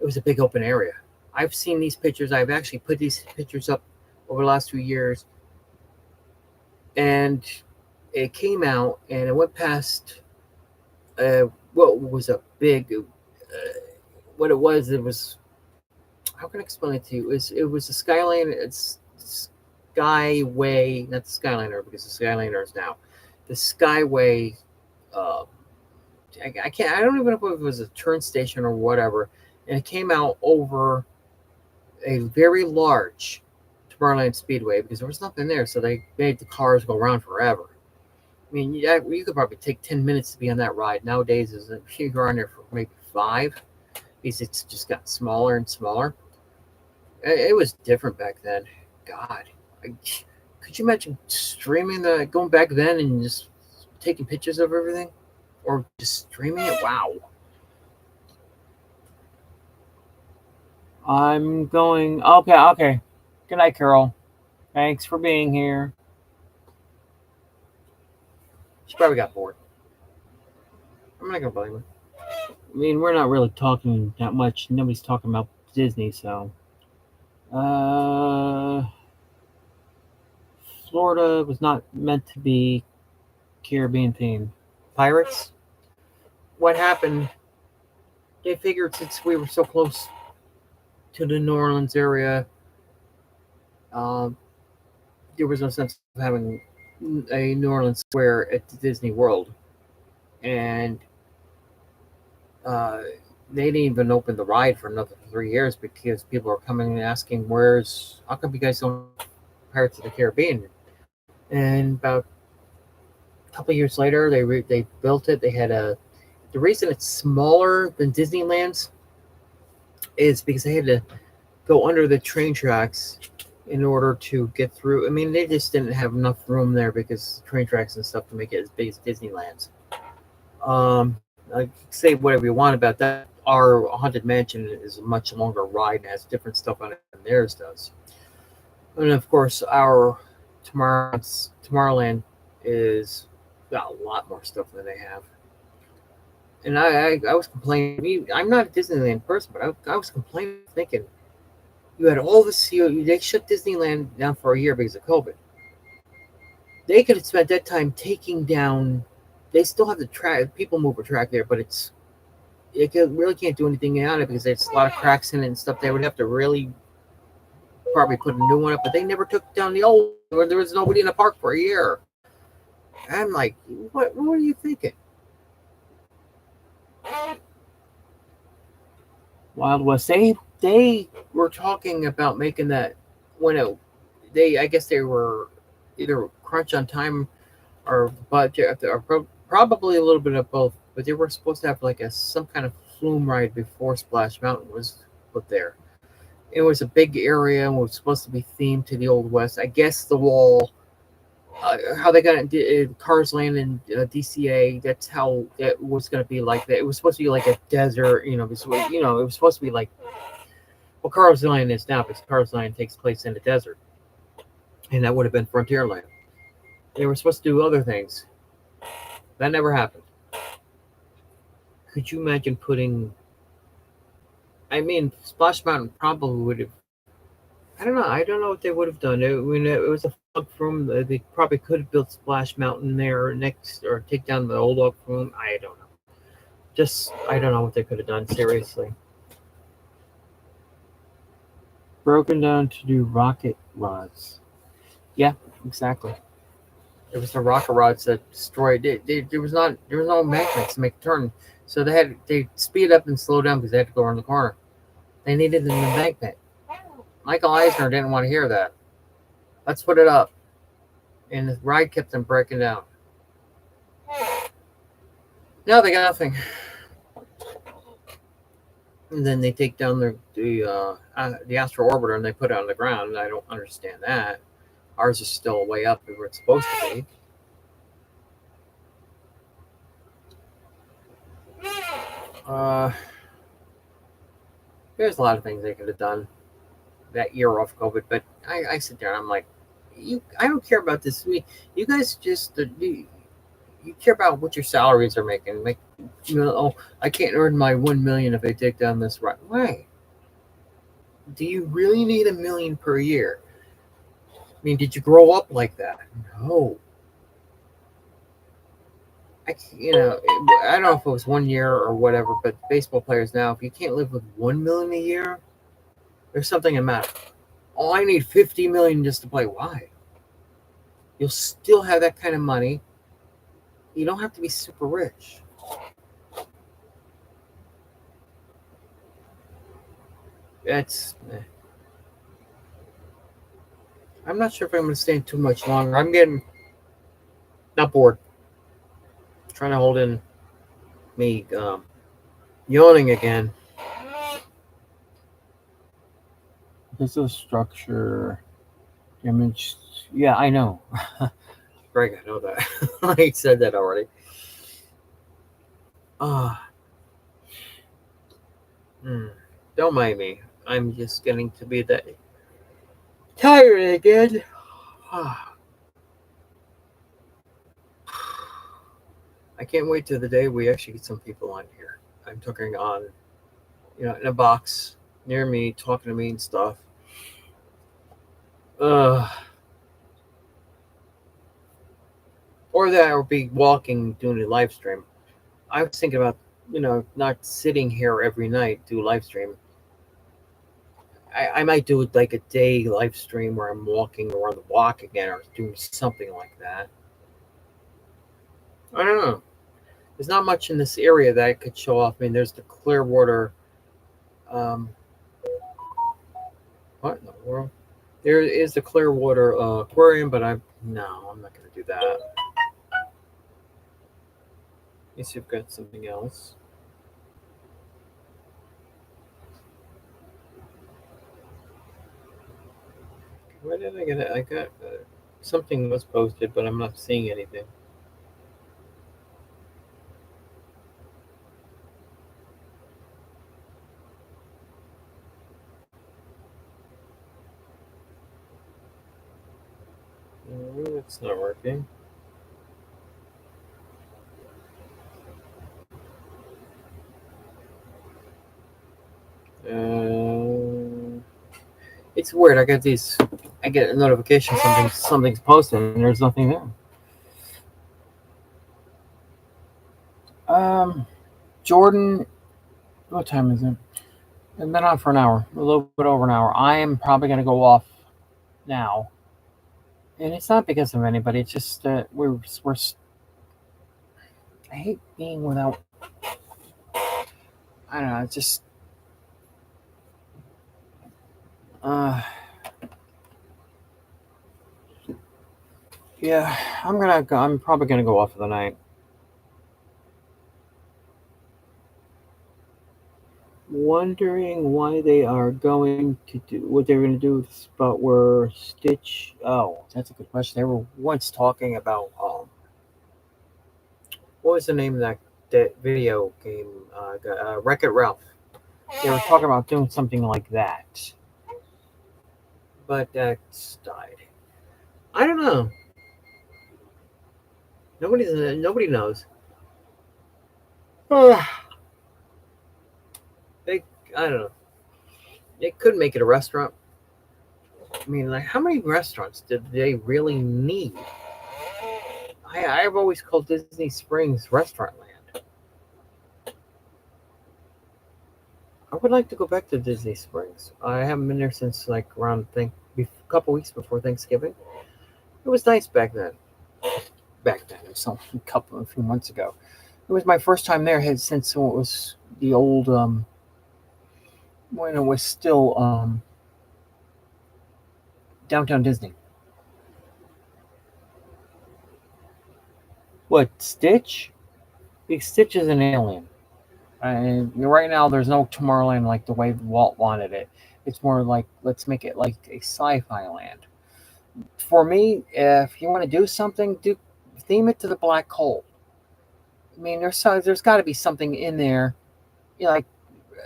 It was a big open area. I've seen these pictures. I've actually put these pictures up over the last few years, and it came out and it went past. What was a big? What it was. How can I explain it to you? It was a Skyline. It's Skyway, not the Skyliner because the Skyliner is now the Skyway. Uh, I can't. I don't even know if it was a turn station or whatever. And it came out over a very large Tomorrowland Speedway because there was nothing there, so they made the cars go around forever. I mean, you could probably take 10 minutes to be on that ride. Nowadays, you're on there for maybe 5 because it's just got smaller and smaller. It was different back then. God, could you imagine going back then and just taking pictures of everything? Or just streaming it? Wow. I'm going. Okay. Good night, Carol. Thanks for being here. She probably got bored. I'm not gonna blame her. I mean, we're not really talking that much. Nobody's talking about Disney, so. Florida was not meant to be Caribbean themed. Pirates? What happened? They figured since we were so close to the New Orleans area, there was no sense of having a New Orleans Square at Disney World. And they didn't even open the ride for another 3 years because people were coming and asking, how come you guys don't Pirates of the Caribbean? And about a couple years later, they built it. They had the reason it's smaller than Disneyland's is because they had to go under the train tracks in order to get through. I mean, they just didn't have enough room there because train tracks and stuff to make it as big as Disneyland's. I say whatever you want about that. Our Haunted Mansion is a much longer ride and has different stuff on it than theirs does. And of course, our Tomorrowland is got a lot more stuff than they have. And I was complaining. I'm not a Disneyland person, but I was complaining, thinking you had all this. They shut Disneyland down for a year because of COVID. They could have spent that time taking down. They still have the track, people mover track there, but really can't do anything on it because there's a lot of cracks in it and stuff. They would have to really probably put a new one up, but they never took down the old one. There was nobody in the park for a year. I'm like, what are you thinking? Wild West. They were talking about making that I guess they were either crunch on time or budget, or probably a little bit of both. But they were supposed to have like some kind of flume ride before Splash Mountain was put there. It was a big area and was supposed to be themed to the Old West. I guess the wall, how they got it, Cars Land and DCA. That's how it was going to be like that. It was supposed to be like a desert, it was supposed to be like Cars Land is now, because Cars Land takes place in the desert, and that would have been Frontierland. They were supposed to do other things. That never happened. Could you imagine Splash Mountain probably would have. I don't know what they would have done. It was a fog flume. They probably could have built Splash Mountain there next, or take down the old fog flume. I don't know. I don't know what they could have done. Seriously. Broken down to do rocket rods. Yeah, exactly. There was the rocket rods that destroyed it. There was no magnets to make a turn, so they speed up and slow down because they had to go around the corner. They needed an embankment. Michael Eisner didn't want to hear that. Let's put it up. And the ride kept them breaking down. Now they got nothing. And then they take down the Astro Orbiter and they put it on the ground. And I don't understand that. Ours is still way up where it's supposed to be. There's a lot of things they could have done that year off COVID, but I sit there and I'm like, I don't care about this. You guys just you care about what your salaries are making. I can't earn my $1 million if I take down this right. Why? Do you really need $1 million per year? I mean, did you grow up like that? No. I don't know if it was 1 year or whatever, but baseball players now, if you can't live with $1 million a year, there's something the matter. Oh, I need $50 million just to play. Why? You'll still have that kind of money. You don't have to be super rich. I'm not sure if I'm going to stay too much longer. I'm getting not bored. Trying to hold in me yawning again. This is structure, image. Yeah, I know. Greg, I know that. I said that already. Don't mind me. I'm just getting to be that tired again. I can't wait till the day we actually get some people on here. I'm talking on, in a box near me, talking to me and stuff. Or that I would be walking, doing a live stream. I was thinking about, not sitting here every night, do a live stream. I might do like a day live stream where I'm walking around the block again or doing something like that. I don't know. There's not much in this area that I could show off. I mean, there's the Clearwater. What in the world? There is the Clearwater Aquarium, but I'm not going to do that. Let me see if I've got something else. Where did I get it? I got something was posted, but I'm not seeing anything. It's not working. It's weird. I get a notification something's posted and there's nothing there. Jordan, what time is it? I've been on for an hour, a little bit over an hour. I am probably going to go off now. And it's not because of anybody. It's just that we're. I hate being without. I don't know. It's just. Yeah, I'm probably gonna go off for the night. Wondering why they are going to do what they're going to do with the spot where Stitch. Oh, that's a good question. They were once talking about what was the name of that video game? Wreck-It Ralph. They were talking about doing something like that, but that's died. I don't know. Nobody knows. I don't know. They could make it a restaurant. I mean, like, how many restaurants did they really need? I've always called Disney Springs Restaurant Land. I would like to go back to Disney Springs. I haven't been there since like around a couple weeks before Thanksgiving. It was nice back then. It was a few months ago. It was my first time there since it was the old when it was still Downtown Disney. What, Stitch? Because Stitch is an alien. And right now, there's no Tomorrowland like the way Walt wanted it. It's more like, let's make it like a sci-fi land. For me, if you want to do something, do theme it to the black hole. I mean, there's got to be something in there. You know, like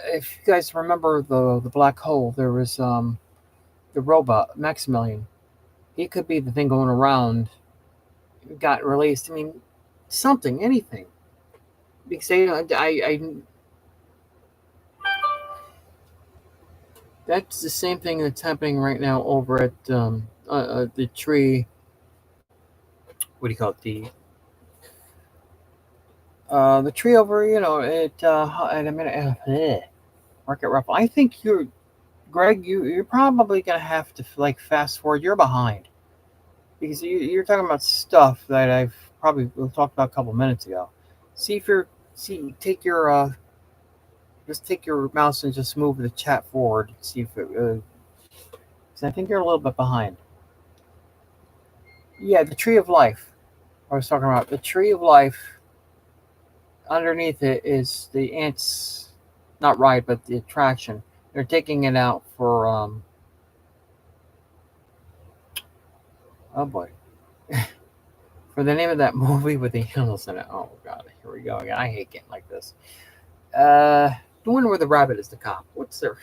if you guys remember the black hole, there was the robot Maximilian. He could be the thing going around. Got released. I mean, something, anything. Because that's the same thing that's happening right now over at the tree. What do you call it? The tree over, at a minute. Market Ruffle. I think Greg. You're probably gonna have to like fast forward. You're behind because you're talking about stuff that I've probably talked about a couple minutes ago. See if you're take your just take your mouse and just move the chat forward. See if it. 'Cause I think you're a little bit behind. Yeah, the Tree of Life. I was talking about the Tree of Life. Underneath it is the ants, not ride, but the attraction. They're taking it out for oh boy, for the name of that movie with the animals in it. Oh god, here we go again. I hate getting like this. The one where the rabbit is the cop. What's the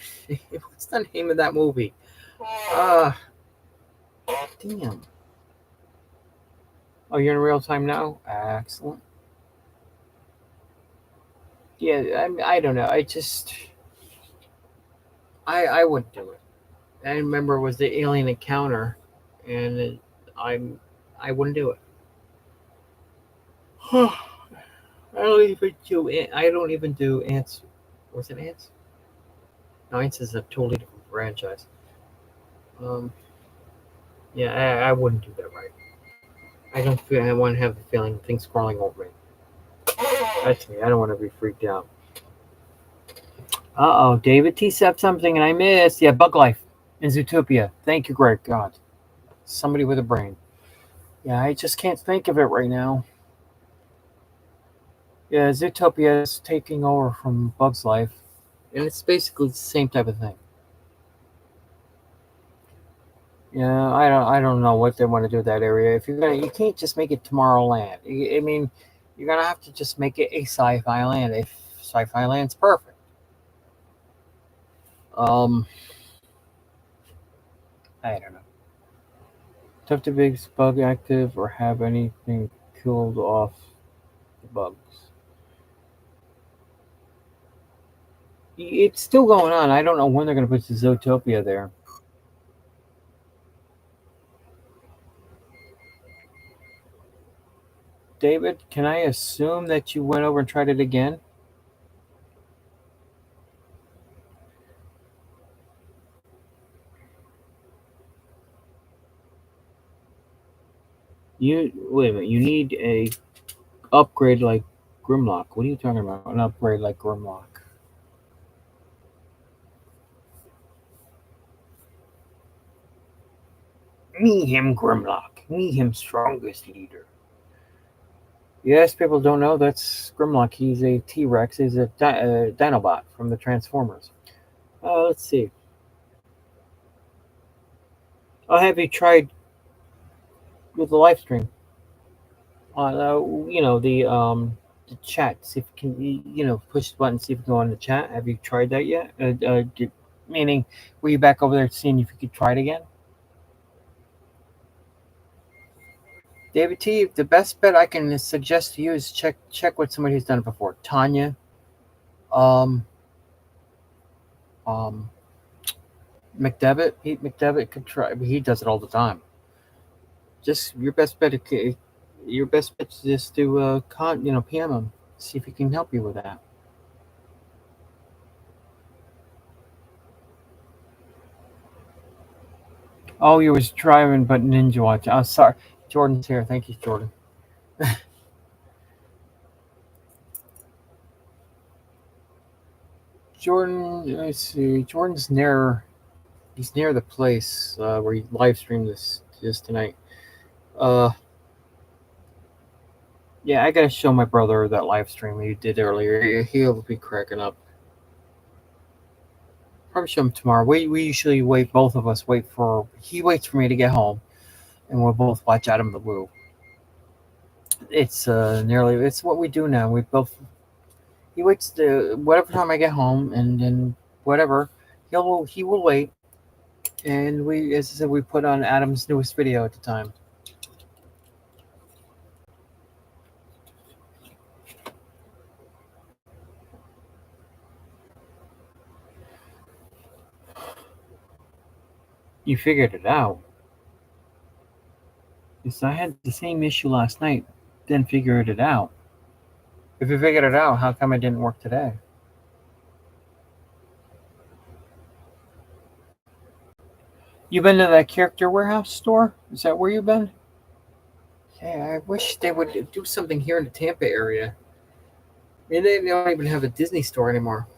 name of that movie? Damn. Oh, you're in real time now. Excellent. Yeah, I don't know. I wouldn't do it. I remember it was the Alien Encounter, and I wouldn't do it. I don't even do Ants. Was it Ants? No, Ants is a totally different franchise. Um, yeah, I wouldn't do that right. I don't feel I want to have the feeling things crawling over me. That's me. I don't want to be freaked out. Uh oh, David T said something and I missed. Yeah, Bug Life in Zootopia. Thank you, Greg. God, somebody with a brain. Yeah, I just can't think of it right now. Yeah, Zootopia is taking over from Bug's Life, and it's basically the same type of thing. Yeah, I don't know what they want to do with that area. If you can't just make it Tomorrowland. I mean, you're gonna have to just make it a sci-fi land. If sci-fi land's perfect. Um, I don't know. Tough to be bug active or have anything killed off the bugs. It's still going on. I don't know when they're gonna put the Zootopia there. David, can I assume that you went over and tried it again? You wait a minute. You need a upgrade like Grimlock. What are you talking about? An upgrade like Grimlock? Me him Grimlock. Me him strongest leader. Yes, people don't know that's Grimlock. He's a T-Rex. He's a Dinobot from the Transformers. Let's see. I'll have you tried with the live stream on the chat. See if you can push the button. See if you can go on the chat. Have you tried that yet? Meaning, were you back over there seeing if you could try it again? David T, the best bet I can suggest to you is check with somebody who's done it before. Tanya, um, um, McDevitt, Pete McDevitt could try. He does it all the time. Just your best bet. Your best bet is just to PM him, see if he can help you with that. Oh, you was driving, but Ninja Watch. Oh, sorry, Jordan's here. Thank you, Jordan. Jordan, let's see. Jordan's near He's near the place where he live streamed this tonight. Uh, yeah, I gotta show my brother that live stream he did earlier. He'll be cracking up. Probably show him tomorrow. We usually wait. Both of us wait for. He waits for me to get home, and we'll both watch Adam the Woo. It's it's what we do now. We both. He waits to whatever time I get home, and then whatever he will wait, and we, as I said, we put on Adam's newest video at the time. You figured it out. Yes, I had the same issue last night, then figured it out. If you figured it out, how come it didn't work today? You been to that Character Warehouse store? Is that where you've been? Yeah, I wish they would do something here in the Tampa area. I mean, they don't even have a Disney store anymore.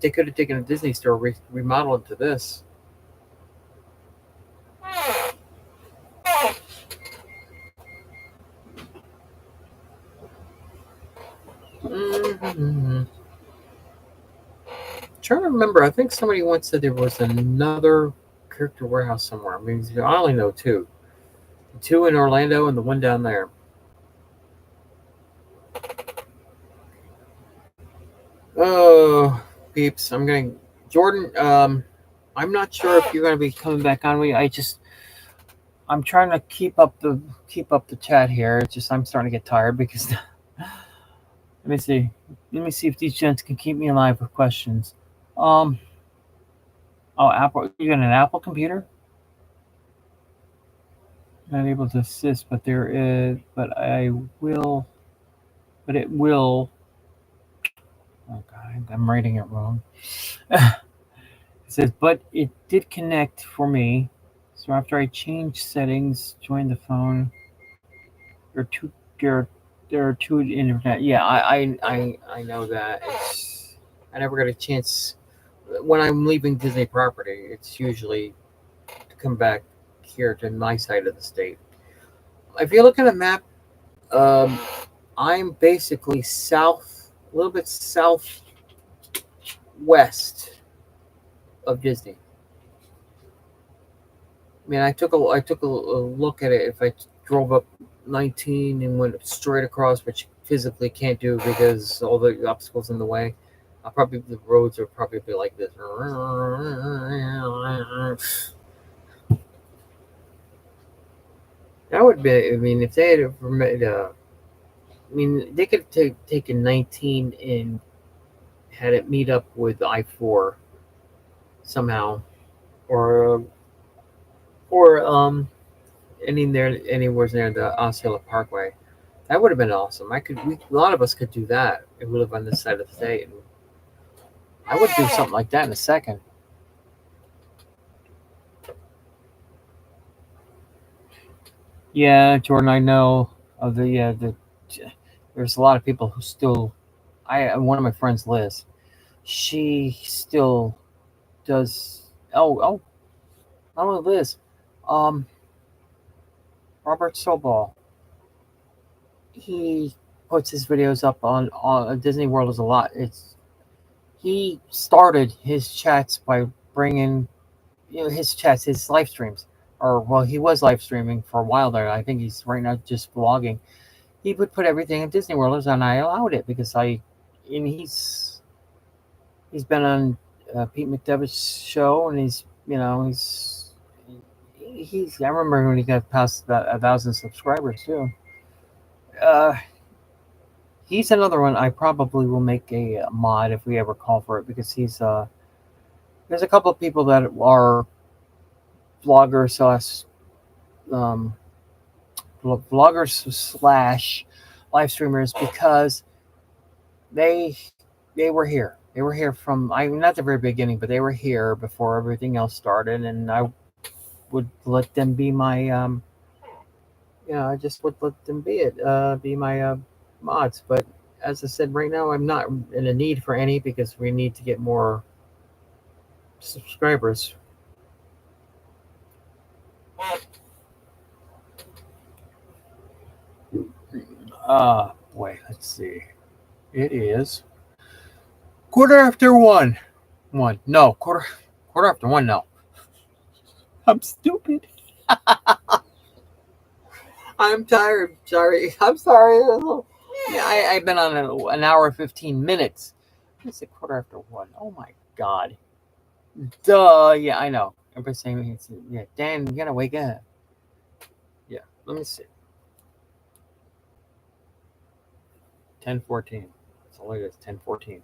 They could have taken a Disney store, remodeled it to this. Mm-hmm. Trying to remember, I think somebody once said there was another Character Warehouse somewhere. I mean, I only know two. The two in Orlando and the one down there. Oh, peeps, Jordan, I'm not sure if you're gonna be coming back on. I'm trying to keep up the chat here. It's just I'm starting to get tired because let me see if these gents can keep me alive with questions. Oh, Apple, you got an Apple computer? Not able to assist, but it will. Oh God, I'm writing it wrong. It says, but it did connect for me. So after I changed settings, join the phone. There are two internet. Yeah, I know that. I never got a chance when I'm leaving Disney property. It's usually to come back here to my side of the state. If you look at a map, I'm basically a little bit southwest of Disney. I mean, I took a look at it. If I drove up 19 and went straight across, which physically can't do because all the obstacles in the way, the roads are probably be like this. That would be. I mean, if they had made they could have taken 19 and had it meet up with I-4 somehow, or anywhere near the Osceola Parkway. That would have been awesome. A lot of us could do that if we live on this side of the state. I would do something like that in a second. Yeah, Jordan, I know of there's a lot of people who still. One of my friends, Liz, she still does. Oh, not only Liz, Robert Sobol. He puts his videos up on Disney World is a lot. He started his chats by bringing, his live streams, he was live streaming for a while there. I think he's right now just vlogging. He would put everything in Disney World, and I allowed it because he's been on Pete McDevitt's show, and he's I remember when he got past 1,000 subscribers too. He's another one I probably will make a mod if we ever call for it, because there's a couple of people that are vloggers slash live streamers, because they were here. They were here from not the very beginning, but they were here before everything else started, and I would let them be my I just would let them be my mods. But as I said, right now I'm not in a need for any, because we need to get more subscribers. Boy, let's see. It is quarter after one. No, quarter after one. No, I'm stupid. I'm tired. Sorry. I'm sorry. Yeah, I've been on an hour and 15 minutes. It's a quarter after one. Oh my God. Duh. Yeah, I know. Everybody's saying, yeah, Dan, you gotta wake up. Yeah, let me see. 10:14. That's all it is. 10:14.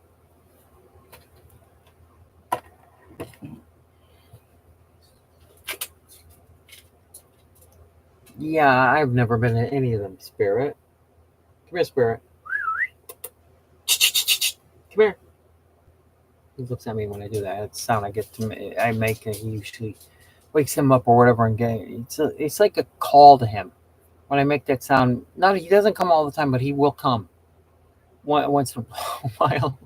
Yeah, I've never been in any of them. Spirit. Come here, Spirit. Come here. He looks at me when I do that. It's the sound I get to. I make, and he usually wakes him up or whatever. And it's like a call to him when I make that sound. Not he doesn't come all the time, but he will come once in a while.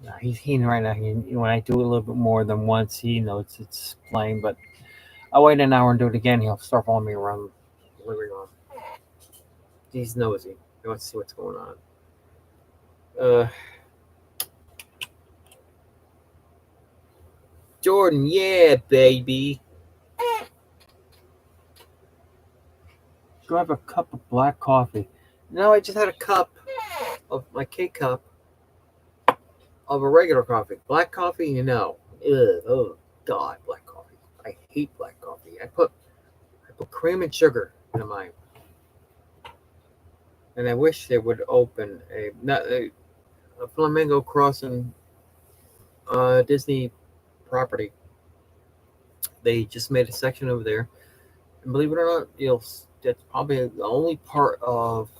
No, he right now. When I do it a little bit more than once, he knows it's playing. But I'll wait an hour and do it again. He'll start following me around the living room. He's nosy. He wants to see what's going on. Jordan, yeah, baby. Go have a cup of black coffee. No, I just had a cup of my K-cup of a regular coffee. Black coffee, you know. Ugh, oh God, black coffee. I hate black coffee. I put cream and sugar in mine. And I wish they would open a Flamingo Crossing Disney property. They just made a section over there. And believe it or not, that's probably the only part of.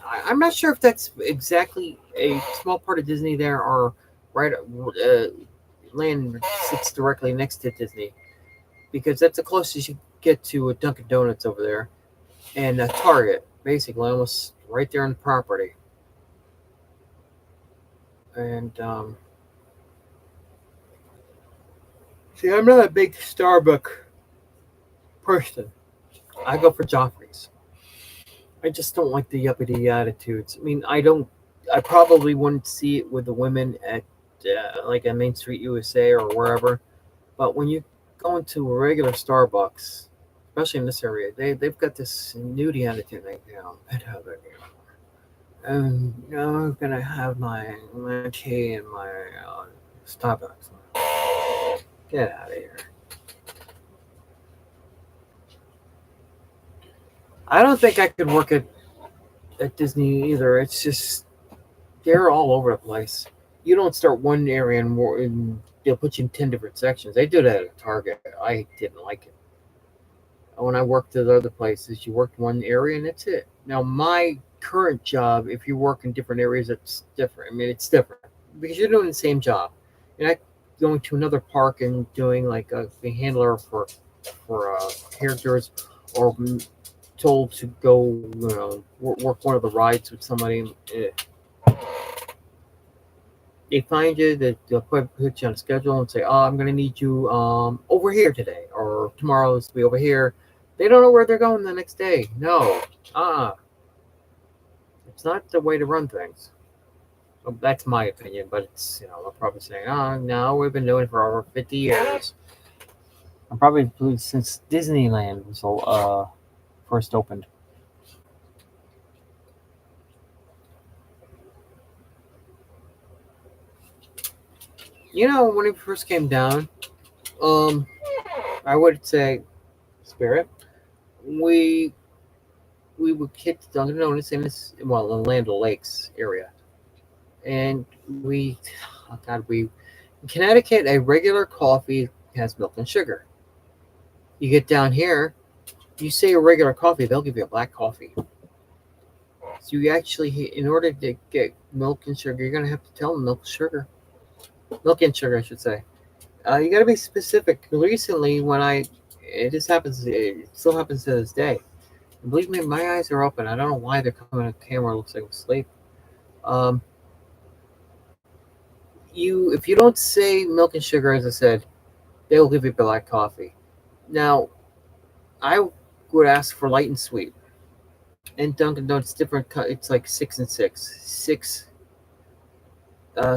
I'm not sure if that's exactly a small part of Disney there, or right land sits directly next to Disney, because that's the closest you get to a Dunkin' Donuts over there, and a Target, basically almost right there on the property. And see, I'm not a big Starbucks person. I go for Joffrey's. I just don't like the uppity attitudes. I mean, I probably wouldn't see it with the women at like at Main Street USA or wherever. But when you go into a regular Starbucks, especially in this area, they've got this nudie attitude. Like, I'm gonna have my tea and my Starbucks. Get out of here. I don't think I could work at Disney either. It's just they're all over the place. You don't start one area and they'll put you in 10 different sections. They do that at Target. I didn't like it. When I worked at other places, you worked one area and that's it. Now, my current job, if you work in different areas, it's different. I mean, it's different because you're doing the same job. You're not going to another park and doing like a handler for characters, or told to go, work one of the rides with somebody. They find you, they'll put you on a schedule and say, "Oh, I'm going to need you over here today, or tomorrow is to be over here." They don't know where they're going the next day. No, it's not the way to run things. Well, that's my opinion, but it's they're probably saying, "Oh, no, we've been doing it for over 50 years." I'm probably since Disneyland was first opened. When it first came down, I would say, Spirit, we would hit Dunkin' Donuts in the Land O'Lakes area, and in Connecticut, a regular coffee has milk and sugar. You get down here, you say a regular coffee, they'll give you a black coffee. So you actually, in order to get milk and sugar, you're gonna have to tell them milk and sugar, I should say. You got to be specific. Recently, it still happens to this day. And believe me, my eyes are open. I don't know why they're coming on camera. It looks like I'm asleep. if you don't say milk and sugar, as I said, they'll give you black coffee. Now, I would ask for light and sweet. And Dunkin' Donuts different. It's like 6 and 6,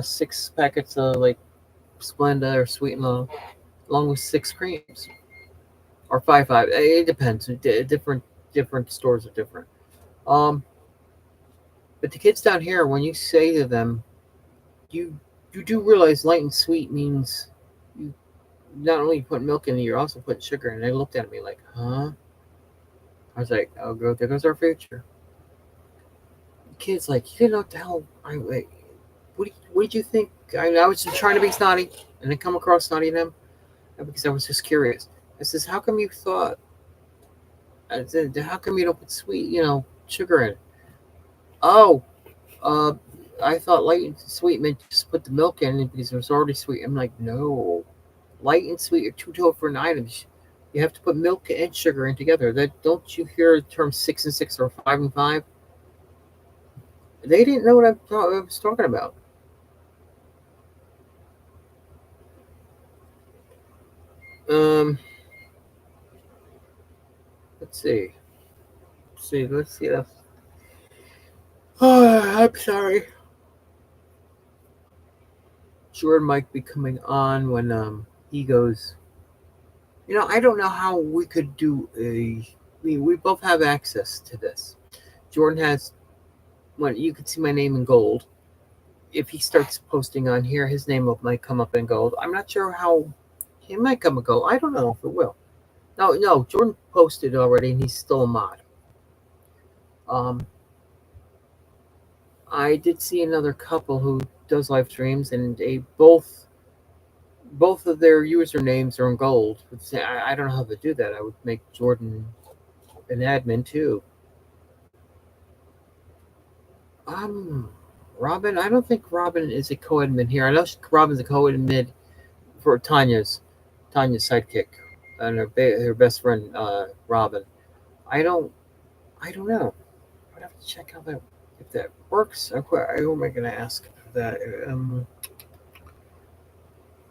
6 packets of like Splenda or Sweet and Low, along with 6 creams or 5. It depends. Different stores are different. Um, but the kids down here, when you say to them, you you do realize light and sweet means you not only put milk in it, you're also putting sugar. And they looked at me like, huh? I was like, oh, there goes our future. The kids like, you didn't know what the hell. What did you think? I was just trying to be snotty, and then come across snotty to them because I was just curious. I says, how come you thought? I said, how come you don't put sweet, sugar in? Oh, uh, I thought light and sweet meant just put the milk in it because it was already sweet. I'm like, no, light and sweet are two different items. You have to put milk and sugar in together. That don't you hear the term 6 and 6 or 5 and 5? They didn't know what I was talking about. Um, let's see. Let's see. Oh, I'm sorry. Jordan might be coming on when he goes. I don't know how we could do we both have access to this. Jordan has you can see my name in gold. If he starts posting on here, his name might come up in gold. I'm not sure how it might come in gold. I don't know if it will. No, Jordan posted already, and he's still a mod. I did see another couple who does live streams, and both of their usernames are in gold. I don't know how to do that. I would make Jordan an admin too. Robin, I don't think Robin is a co-admin here. I know Robin's a co-admin for Tanya's sidekick and her best friend Robin. I don't know. I'd have to check out if that works. Who am I going to ask that?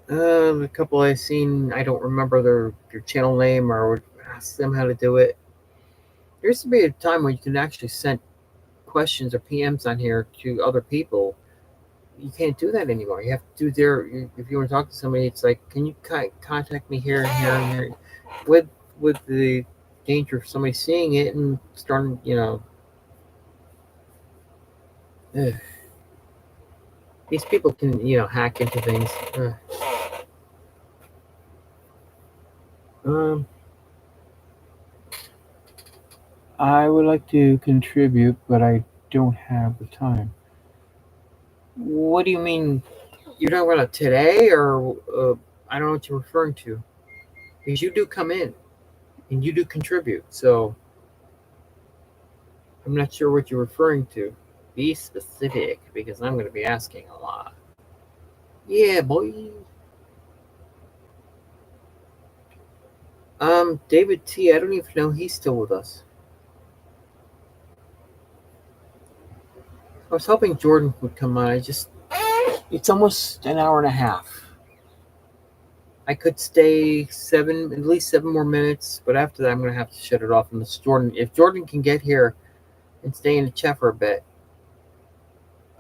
A couple I've seen, I don't remember their channel name, or would ask them how to do it. There used to be a time when you can actually send questions or PMs on here to other people. You can't do that anymore. You have to do if you want to talk to somebody, it's like, can you contact me here and here and here, with the danger of somebody seeing it and starting, these people can, hack into things. I would like to contribute, but I don't have the time. What do you mean? You're talking about today, or I don't know what you're referring to. Because you do come in, and you do contribute, so I'm not sure what you're referring to. Be specific, because I'm going to be asking a lot. Yeah, boy. David T, I don't even know he's still with us. I was hoping Jordan would come on. It's almost an hour and a half. I could stay at least 7 more minutes, but after that I'm going to have to shut it off. If Jordan can get here and stay in the chat for a bit,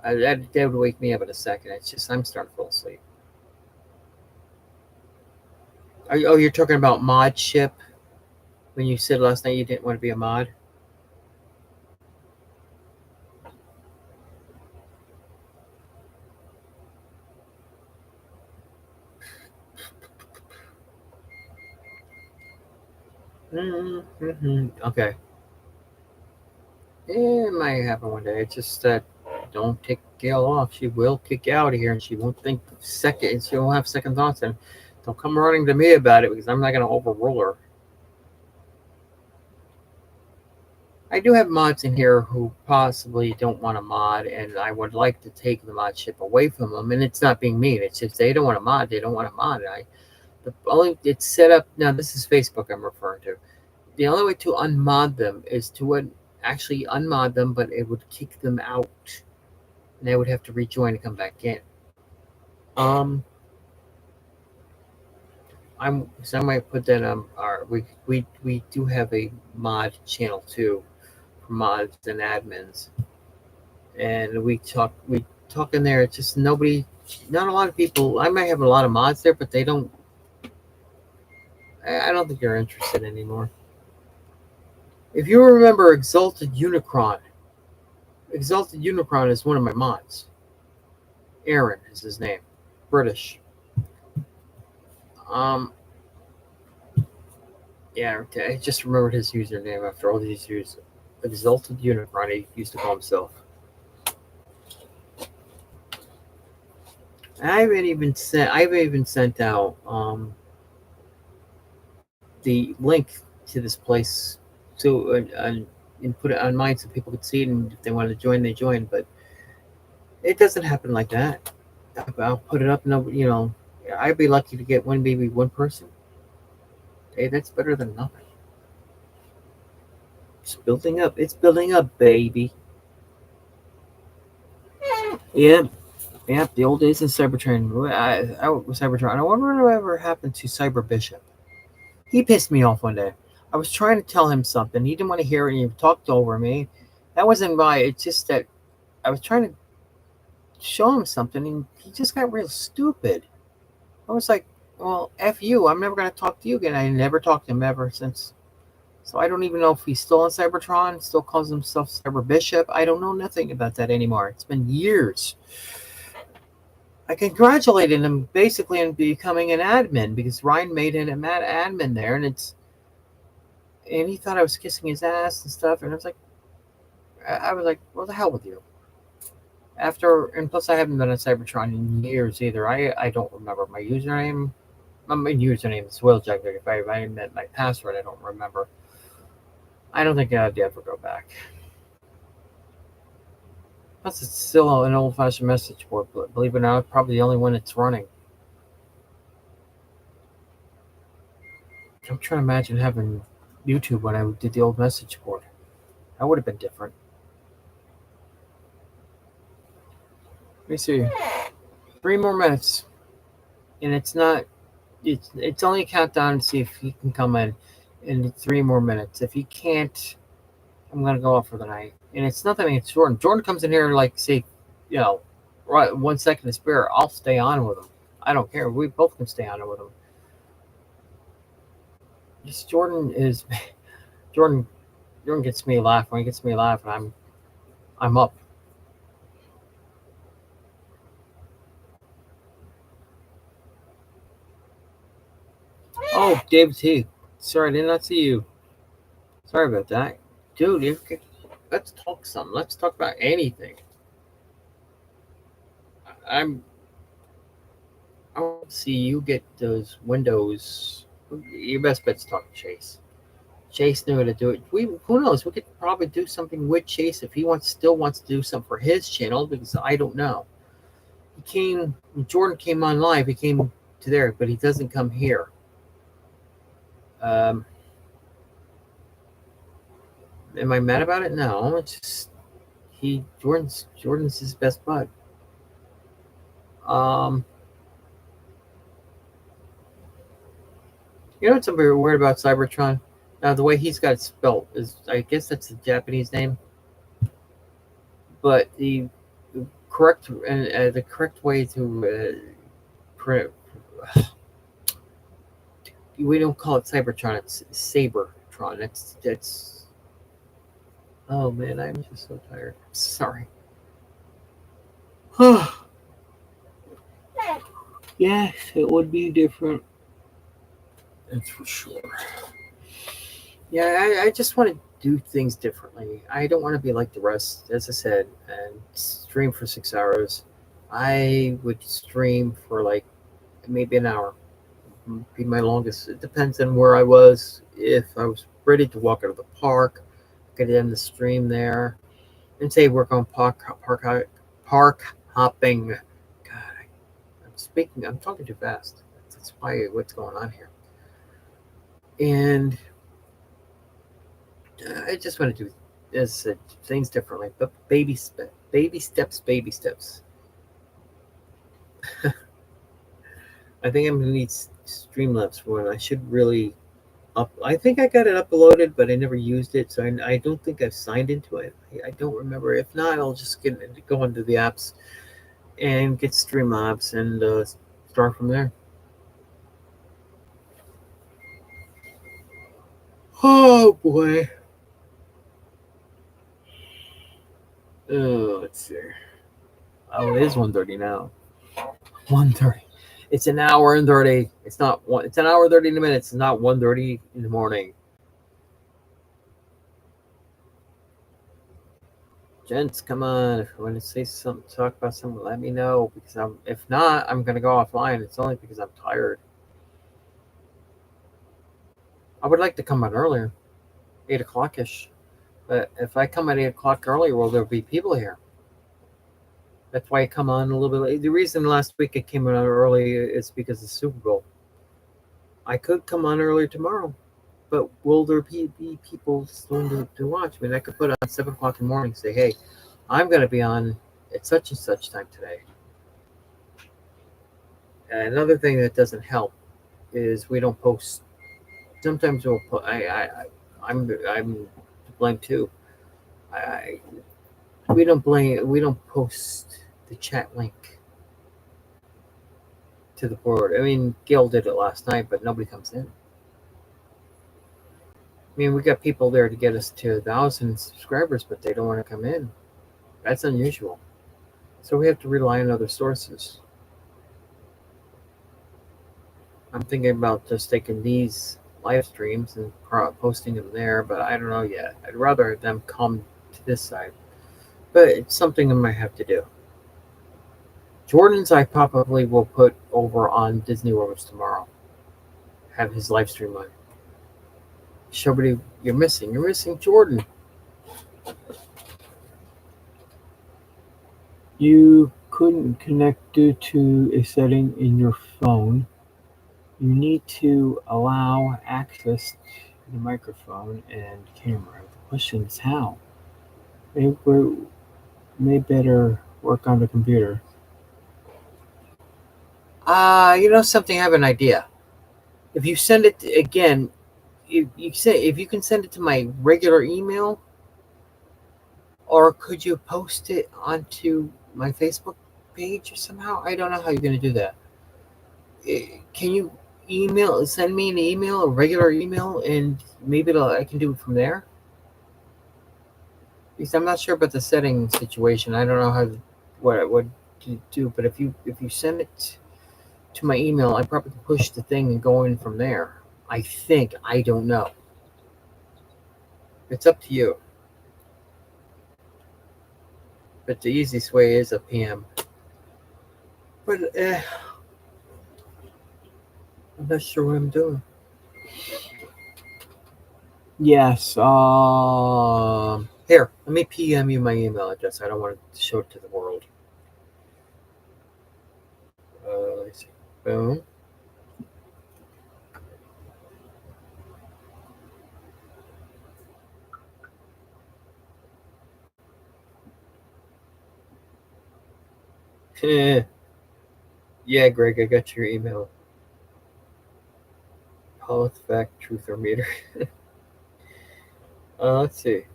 that would wake me up in a second. It's just I'm starting to fall asleep. You're talking about mod ship? When you said last night you didn't want to be a mod? Mm-hmm. Okay. It might happen one day. It's just that don't take Gail off. She will kick you out of here, and she won't think second. She won't have second thoughts, and don't come running to me about it because I'm not going to overrule her. I do have mods in here who possibly don't want a mod, and I would like to take the mod ship away from them. And it's not being mean. It's just they don't want a mod. They don't want a mod. It's set up now. This is Facebook I'm referring to. The only way to unmod them is to actually unmod them, but it would kick them out, and they would have to rejoin and come back in. I might put that on our we do have a mod channel too for mods and admins, and we talk in there. It's just not a lot of people. I might have a lot of mods there, but they don't. I don't think they're interested anymore. If you remember Exalted Unicron is one of my mods. Aaron is his name, British. Um, yeah, I just remembered his username after all these years. Exalted Unicron, he used to call himself. I haven't even sent out the link to this place and put it on mine so people could see it, and if they wanted to join, they join. But it doesn't happen like that. I'll put it up. No, I'd be lucky to get maybe one person. Hey, that's better than nothing. It's building up. It's building up, baby. Yeah. Yeah, the old days in Cybertron. I was Cybertron. I wonder whatever happened to Cyber Bishop. He pissed me off one day. I was trying to tell him something. He didn't want to hear it, and he talked over me. That wasn't why. It's just that I was trying to show him something, and he just got real stupid. I was like, well, F you. I'm never going to talk to you again. I never talked to him ever since. So I don't even know if he's still on Cybertron, still calls himself Cyber Bishop. I don't know nothing about that anymore. It's been years. I congratulated him basically on becoming an admin because Ryan made him an admin there, and he thought I was kissing his ass and stuff, and I was like, well, the hell with you. And plus I haven't been on Cybertron in years either. I don't remember my username. My username is Willjack. If I meant my password, I don't remember. I don't think I'd ever go back. Plus, it's still an old-fashioned message board, but believe it or not, probably the only one that's running. I'm trying to imagine having YouTube when I did the old message board. That would have been different. Let me see. 3 more minutes. And it's only a countdown to see if he can come in 3 more minutes. If he can't, I'm going to go off for the night. And it's nothing against Jordan. Jordan comes in here like, say, right 1 second to spare. I'll stay on with him. I don't care. We both can stay on with him. Jordan gets me laughing. When he gets me laughing, I'm up. Oh, David T. Sorry, I did not see you. Sorry about that. Dude, let's talk something. Let's talk about anything. I want to see you get those windows. Your best bet's talk to Chase. Chase knew how to do it. Who knows? We could probably do something with Chase if he still wants to do something for his channel, because I don't know. Jordan came on live. He came to there, but he doesn't come here. Am I mad about it? No, it's just Jordan's his best bud. You know what's something weird about Cybertron? Now the way he's got it spelled is, I guess that's the Japanese name, but the correct way to print. We don't call it Cybertron. It's Sabertron. That's. Oh man, I'm just so tired. Sorry. Yes, it would be different. That's for sure. Yeah, I just want to do things differently. I don't want to be like the rest, as I said, and stream for 6 hours. I would stream for like maybe an hour. Be my longest. It depends on where I was. If I was ready to walk out of the park, I could end the stream there and say work on park hopping. God, I'm talking too fast. That's why what's going on here. And I just want to do, as I said, things differently, but baby steps. I think I'm gonna need Streamlabs for one. I should really up. I think I got it uploaded, but I never used it, so I don't think I've signed into it. I don't remember. If not, I'll just go into the apps and get Streamlabs and start from there. Oh boy. Oh, let's see. Oh, it is 1:30 now. 1:30. It's an hour and 30. It's not one. It's an hour 30 minutes. It's not 1:30 in the morning. Gents, come on. If you want to say something, talk about something, let me know. Because if not, I'm gonna go offline. It's only because I'm tired. I would like to come on earlier, 8 o'clock ish. But if I come at 8 o'clock earlier, well, there'll be people here. That's why I come on a little bit late. The reason last week I came on early is because of the Super Bowl. I could come on earlier tomorrow, but will there be people still to watch? I mean, I could put on 7 o'clock in the morning and say, hey, I'm going to be on at such and such time today. And another thing that doesn't help is we don't post. Sometimes we'll put. I'm to blame too. We don't blame. We don't post the chat link to the board. I mean, Gil did it last night, but nobody comes in. I mean, we got people there to get us to 1,000 subscribers, but they don't want to come in. That's unusual. So we have to rely on other sources. I'm thinking about just taking these live streams and posting them there, but I don't know yet. I'd rather them come to this side. But it's something I might have to do. Jordan's I probably will put over on Disney World tomorrow. Have his live stream on. Somebody you're missing Jordan. You couldn't connect due to a setting in your phone. You need to allow access to the microphone and camera. The question is how. May better work on the computer. You know something, I have an idea. If you send it again, if you can send it to my regular email, or could you post it onto my Facebook page or somehow? I don't know how you're going to do that. Can you send me an email, a regular email, and maybe I can do it from there? Because I'm not sure about the setting situation. I don't know what to do. But if you send it to my email, I probably can push the thing and go in from there. I think. I don't know. It's up to you. But the easiest way is a PM. But I'm not sure what I'm doing. Yes. Here, let me PM you my email address. I don't want to show it to the world. Let's see. Boom. Yeah, Greg, I got your email. PolitiFact Truther Meter. Let's see.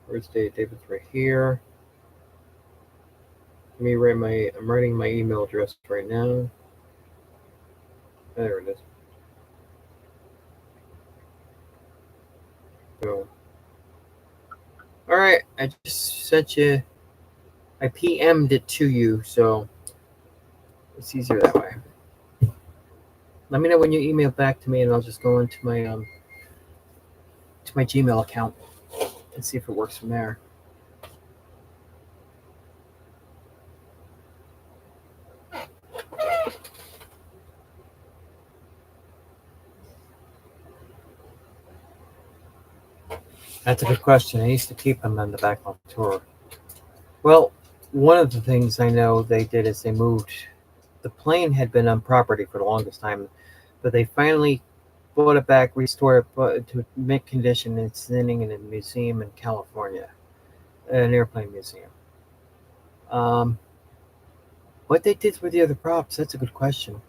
Where's Dave? David's right here. Let me write I'm writing my email address right now. There it is. So, all right, I just sent you. I PM'd it to you, so it's easier that way. Let me know when you email back to me, and I'll just go into my Gmail account and see if it works from there. That's a good question. I used to keep them on the back of the tour. Well, one of the things I know they did is they moved. The plane had been on property for the longest time, but they finally brought it back, restored it to mint condition, and it's sitting in a museum in California, an airplane museum. What they did with the other props, that's a good question.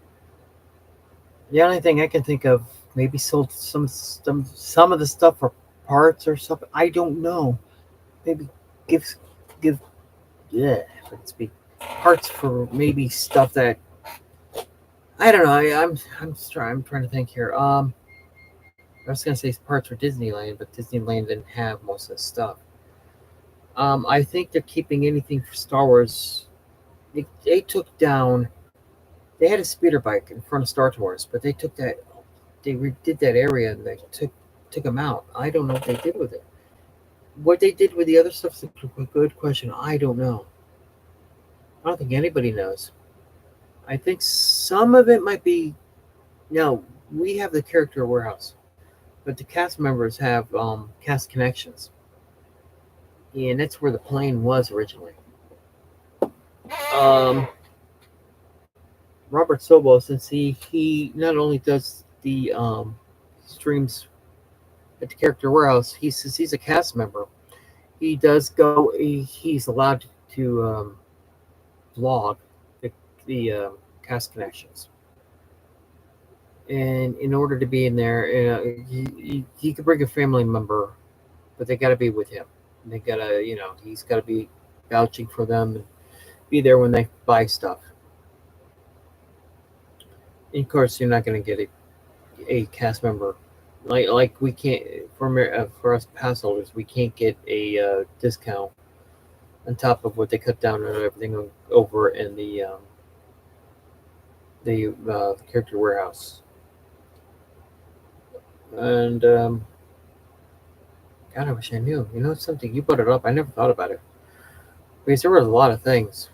The only thing I can think of, maybe sold some of the stuff for parts or something. I don't know. Maybe give yeah, if I can speak, parts for maybe stuff that I don't know. I'm trying to think here. I was gonna say parts for Disneyland, but Disneyland didn't have most of the stuff. I think they're keeping anything for Star Wars. They took down. They had a speeder bike in front of Star Tours, but they took that. They redid that area and they took them out. I don't know what they did with it. What they did with the other stuff is a good question. I don't know. I don't think anybody knows. I think some of it might be. No, we have the character warehouse, but the cast members have cast connections, and that's where the plane was originally. Um, Robert Sobel, since he not only does the streams at the character warehouse, since he's a cast member, he does go. He's allowed to vlog the cast connections. And in order to be in there, he could bring a family member, but they got to be with him. They gotta, he's got to be vouching for them and be there when they buy stuff. And of course, you're not going to get a cast member like we can't for us pass holders. We can't get a discount on top of what they cut down on everything over in the character warehouse. And God, I wish I knew. You know something? You brought it up. I never thought about it because there were a lot of things.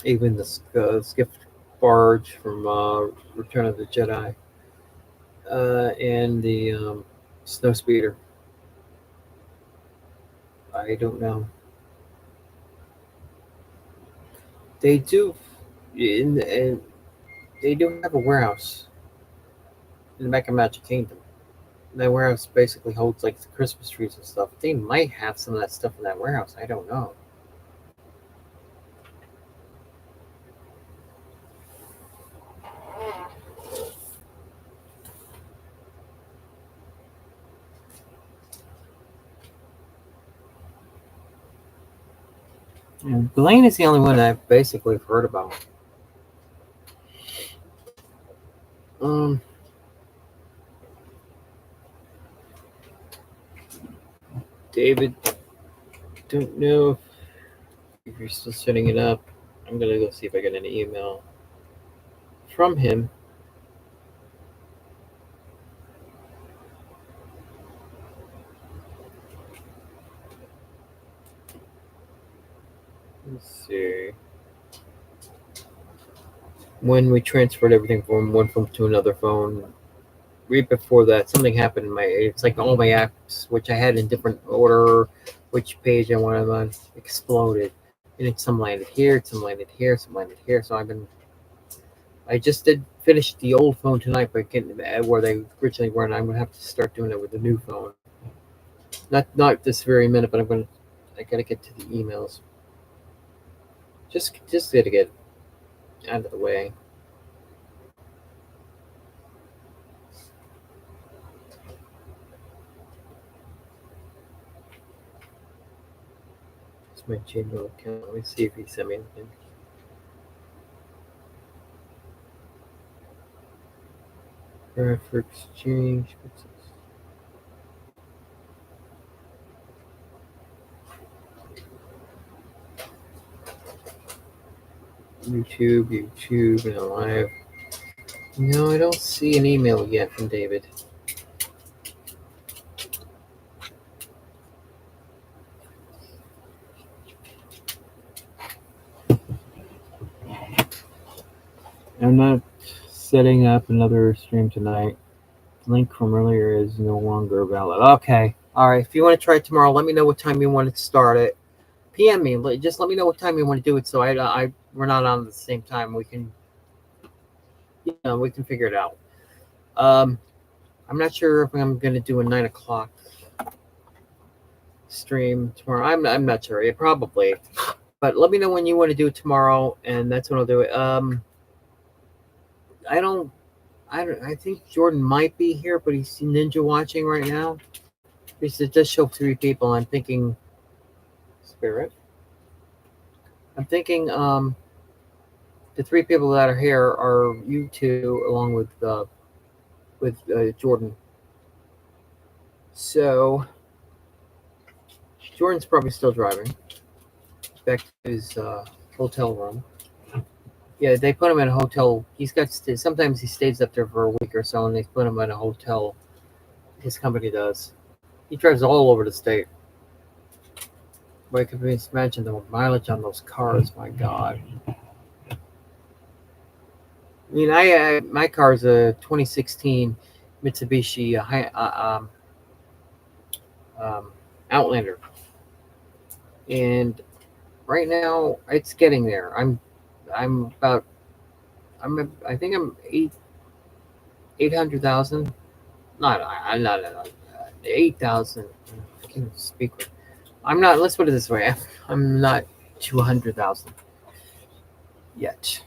Even the skiff barge from Return of the Jedi, and the snow speeder. I don't know. They do, and they do have a warehouse in the back of Magic Kingdom. That warehouse basically holds like the Christmas trees and stuff. They might have some of that stuff in that warehouse. I don't know. And Blaine is the only one I've basically heard about. Um, David, don't know if you're still setting it up. I'm gonna go see if I get an email from him. Let's see. When we transferred everything from one phone to another phone, right before that, something happened in it's like all my apps, which I had in different order, which page I wanted on, exploded. And some landed here, some landed here, some landed here. So I just did finish the old phone tonight, but getting where they originally were, and I'm gonna have to start doing it with the new phone. Not this very minute, but I gotta get to the emails. Just gotta get out of the way. It's my Gmail account. Let me see if he sent me anything. For exchange. What's this? YouTube, and live. No, I don't see an email yet from David. I'm not setting up another stream tonight. Link from earlier is no longer valid. Okay. All right. If you want to try it tomorrow, let me know what time you want to start it. PM me. Just let me know what time you want to do it, so we're not on at the same time. We can, we can figure it out. I'm not sure if I'm going to do a 9 o'clock stream tomorrow. I'm not sure. It probably. But let me know when you want to do it tomorrow, and that's when I'll do it. I think Jordan might be here, but he's ninja watching right now. Because it does show 3 people. I'm thinking Spirit. I'm thinking the 3 people that are here are you two along with Jordan. So Jordan's probably still driving back to his hotel room. Yeah, they put him in a hotel. He's got sometimes he stays up there for a week or so, and they put him in a hotel. His company does. He drives all over the state. But I can just imagine the mileage on those cars. My God. I mean, my car's a 2016 Mitsubishi Outlander, and right now it's getting there. I think I'm 800,000. I'm not 8,000. I can't speak. I'm not. Let's put it this way. I'm not 200,000 yet.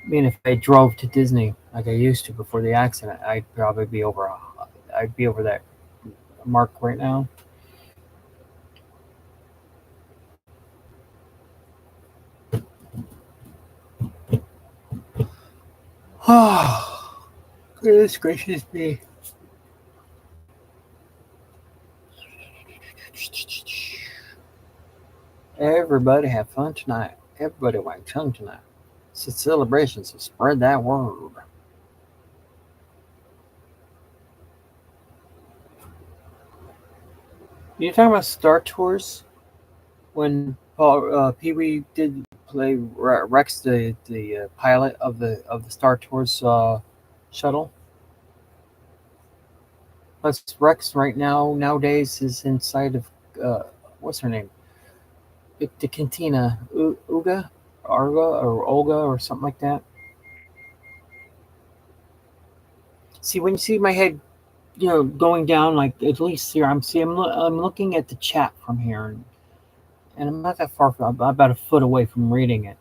I mean, if I drove to Disney like I used to before the accident, I'd probably be over. I'd be over that mark right now. Oh, goodness gracious me. Everybody have fun tonight. Everybody wag tongue tonight. It's a celebration, so spread that word. You talking about Star Tours? When Pee Wee did play Rex, the pilot of the Star Tours shuttle. Plus, Rex right nowadays is inside of what's her name? The cantina, Uga, Arga, or Olga, or something like that. See, when you see my head, going down, like at least here, I'm looking at the chat from here, and I'm not that far from, about a foot away from reading it,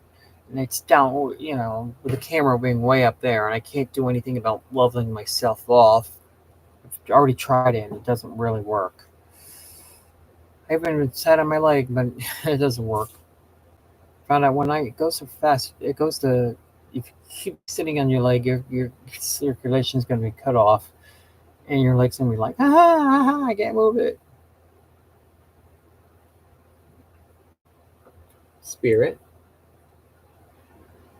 and it's down, with the camera being way up there, and I can't do anything about leveling myself off. I've already tried it, and it doesn't really work. I haven't even sat on my leg, but it doesn't work. Found out it goes so fast, it goes to, if you keep sitting on your leg, your circulation is going to be cut off, and your leg's going to be like, I can't move it. Spirit.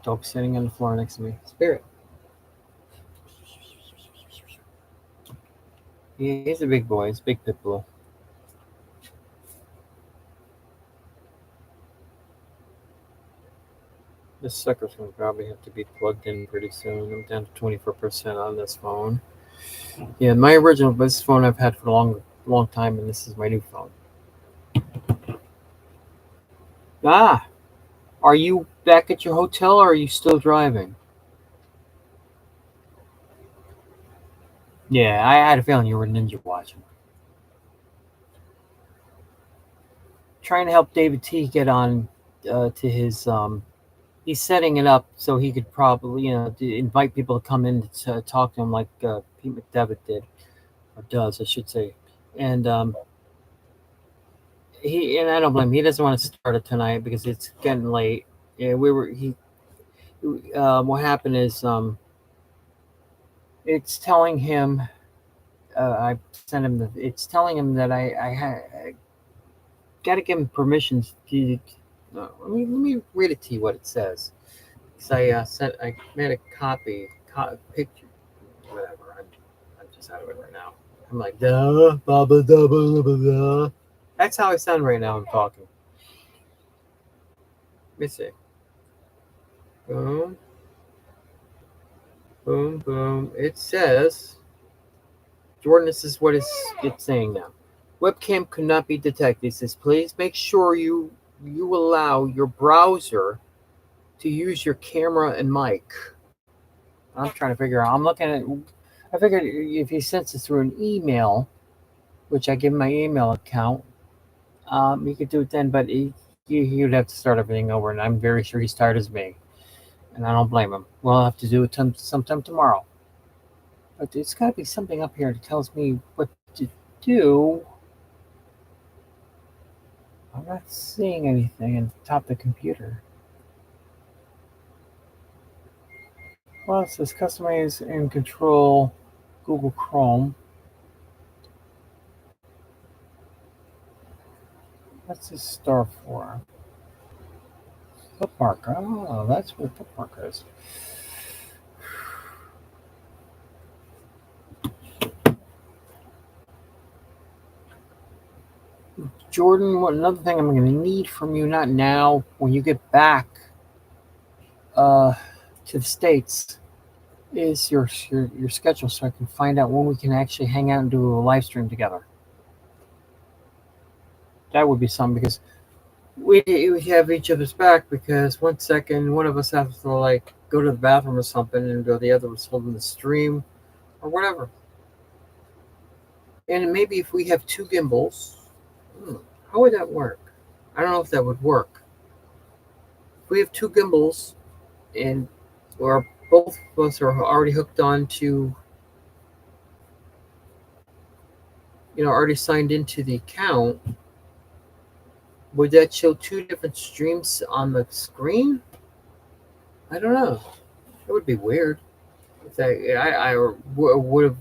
Dog sitting on the floor next to me. Spirit. He's a big boy. He's a big pit bull. This sucker's going to probably have to be plugged in pretty soon. I'm down to 24% on this phone. Yeah, my original, this phone I've had for a long time, and this is my new phone. Are you back at your hotel, or are you still driving? Yeah, I had a feeling you were ninja watching. Trying to help David T get on to his he's setting it up so he could probably invite people to come in to talk to him, like Pete McDevitt did, or does, I should say. And I don't blame him. He doesn't want to start it tonight because it's getting late. Yeah, what happened is it's telling him I sent him it's telling him that I got to give him permissions to let me read it to you what it says. Because I made a picture, whatever. I'm just out of it right now. I'm like, duh, blah, blah, blah, blah, blah, blah. That's how I sound right now. I'm talking. Let me see. Boom. Boom, boom. It says, Jordan, this is what it's saying now. Webcam could not be detected. It says, please make sure you allow your browser to use your camera and mic. I'm trying to figure out. I figured if he sends it through an email, which I give him my email account, he could do it then. But he would have to start everything over, and I'm very sure he's tired as me, and I don't blame him. We'll have to do it sometime tomorrow. But there's got to be something up here that tells me what to do. I'm not seeing anything on top of the computer. Well, it says customize and control Google Chrome. What's this star for? Bookmark. Oh, that's what bookmark is. Jordan, another thing I'm going to need from you, not now, when you get back to the States, is your schedule so I can find out when we can actually hang out and do a live stream together. That would be something, because we have each other's back, because 1 second one of us has to like go to the bathroom or something, and the other was holding the stream or whatever. And maybe if we have 2 gimbals, how would that work? I don't know if that would work. If we have 2 gimbals and or both of us are already hooked on to, already signed into the account, would that show 2 different streams on the screen? I don't know. It would be weird. If I would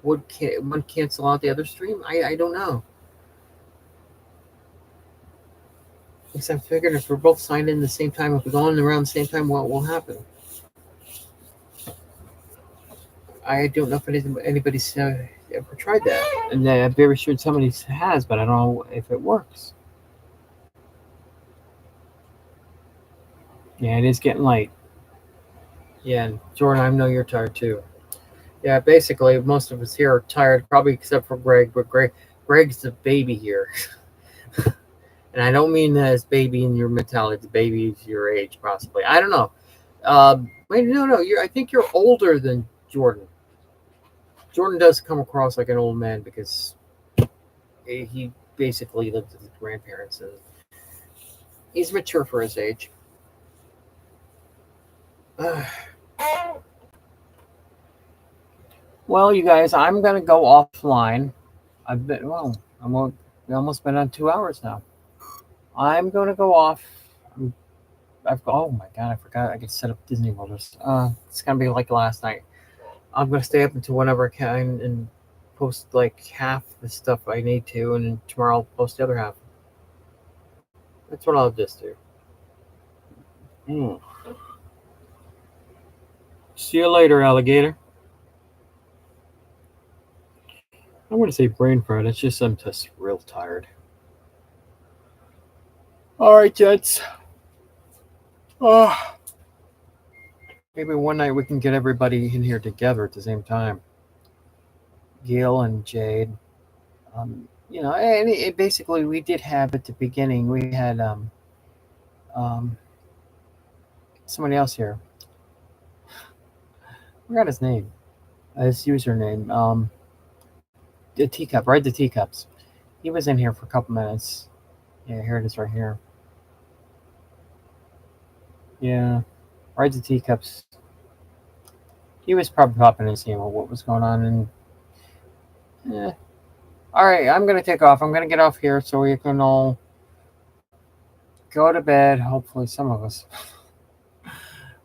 one cancel out the other stream? I don't know. Because I'm figuring if we're both signed in at the same time, if we're going around the same time, what will happen? I don't know if anybody's ever tried that. And I'm very sure somebody has, but I don't know if it works. Yeah, it is getting late. Yeah, and Jordan, I know you're tired too. Yeah, basically, most of us here are tired, probably except for Greg, but Greg's the baby here. And I don't mean that as baby in your mentality, it's baby your age, possibly. I don't know. Wait, no. I think you're older than Jordan. Jordan does come across like an old man because he basically lived with his grandparents, and he's mature for his age. Well, you guys, I'm gonna go offline. We almost been on 2 hours now. I'm gonna go off. Oh my god, I forgot I could set up Disney World. It's gonna be like last night. I'm gonna stay up until whenever I can and post like half the stuff I need to, and then tomorrow I'll post the other half. That's what I'll just do. See you later, alligator. I want to say brain fried. It's just I'm just real tired. All right, Jets. Maybe one night we can get everybody in here together at the same time. Gail and Jade. And basically we did have at the beginning. We had somebody else here. I forgot his name. His username. The teacup, right? The teacups. He was in here for a couple minutes. Yeah, here it is right here. Yeah, right. The teacups. He was probably popping in and seeing what was going on. And all right, I'm gonna take off. I'm gonna get off here so we can all go to bed. Hopefully, some of us.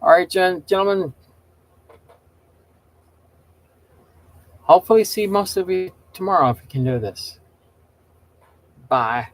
All right, gentlemen. Hopefully, see most of you tomorrow if we can do this. Bye.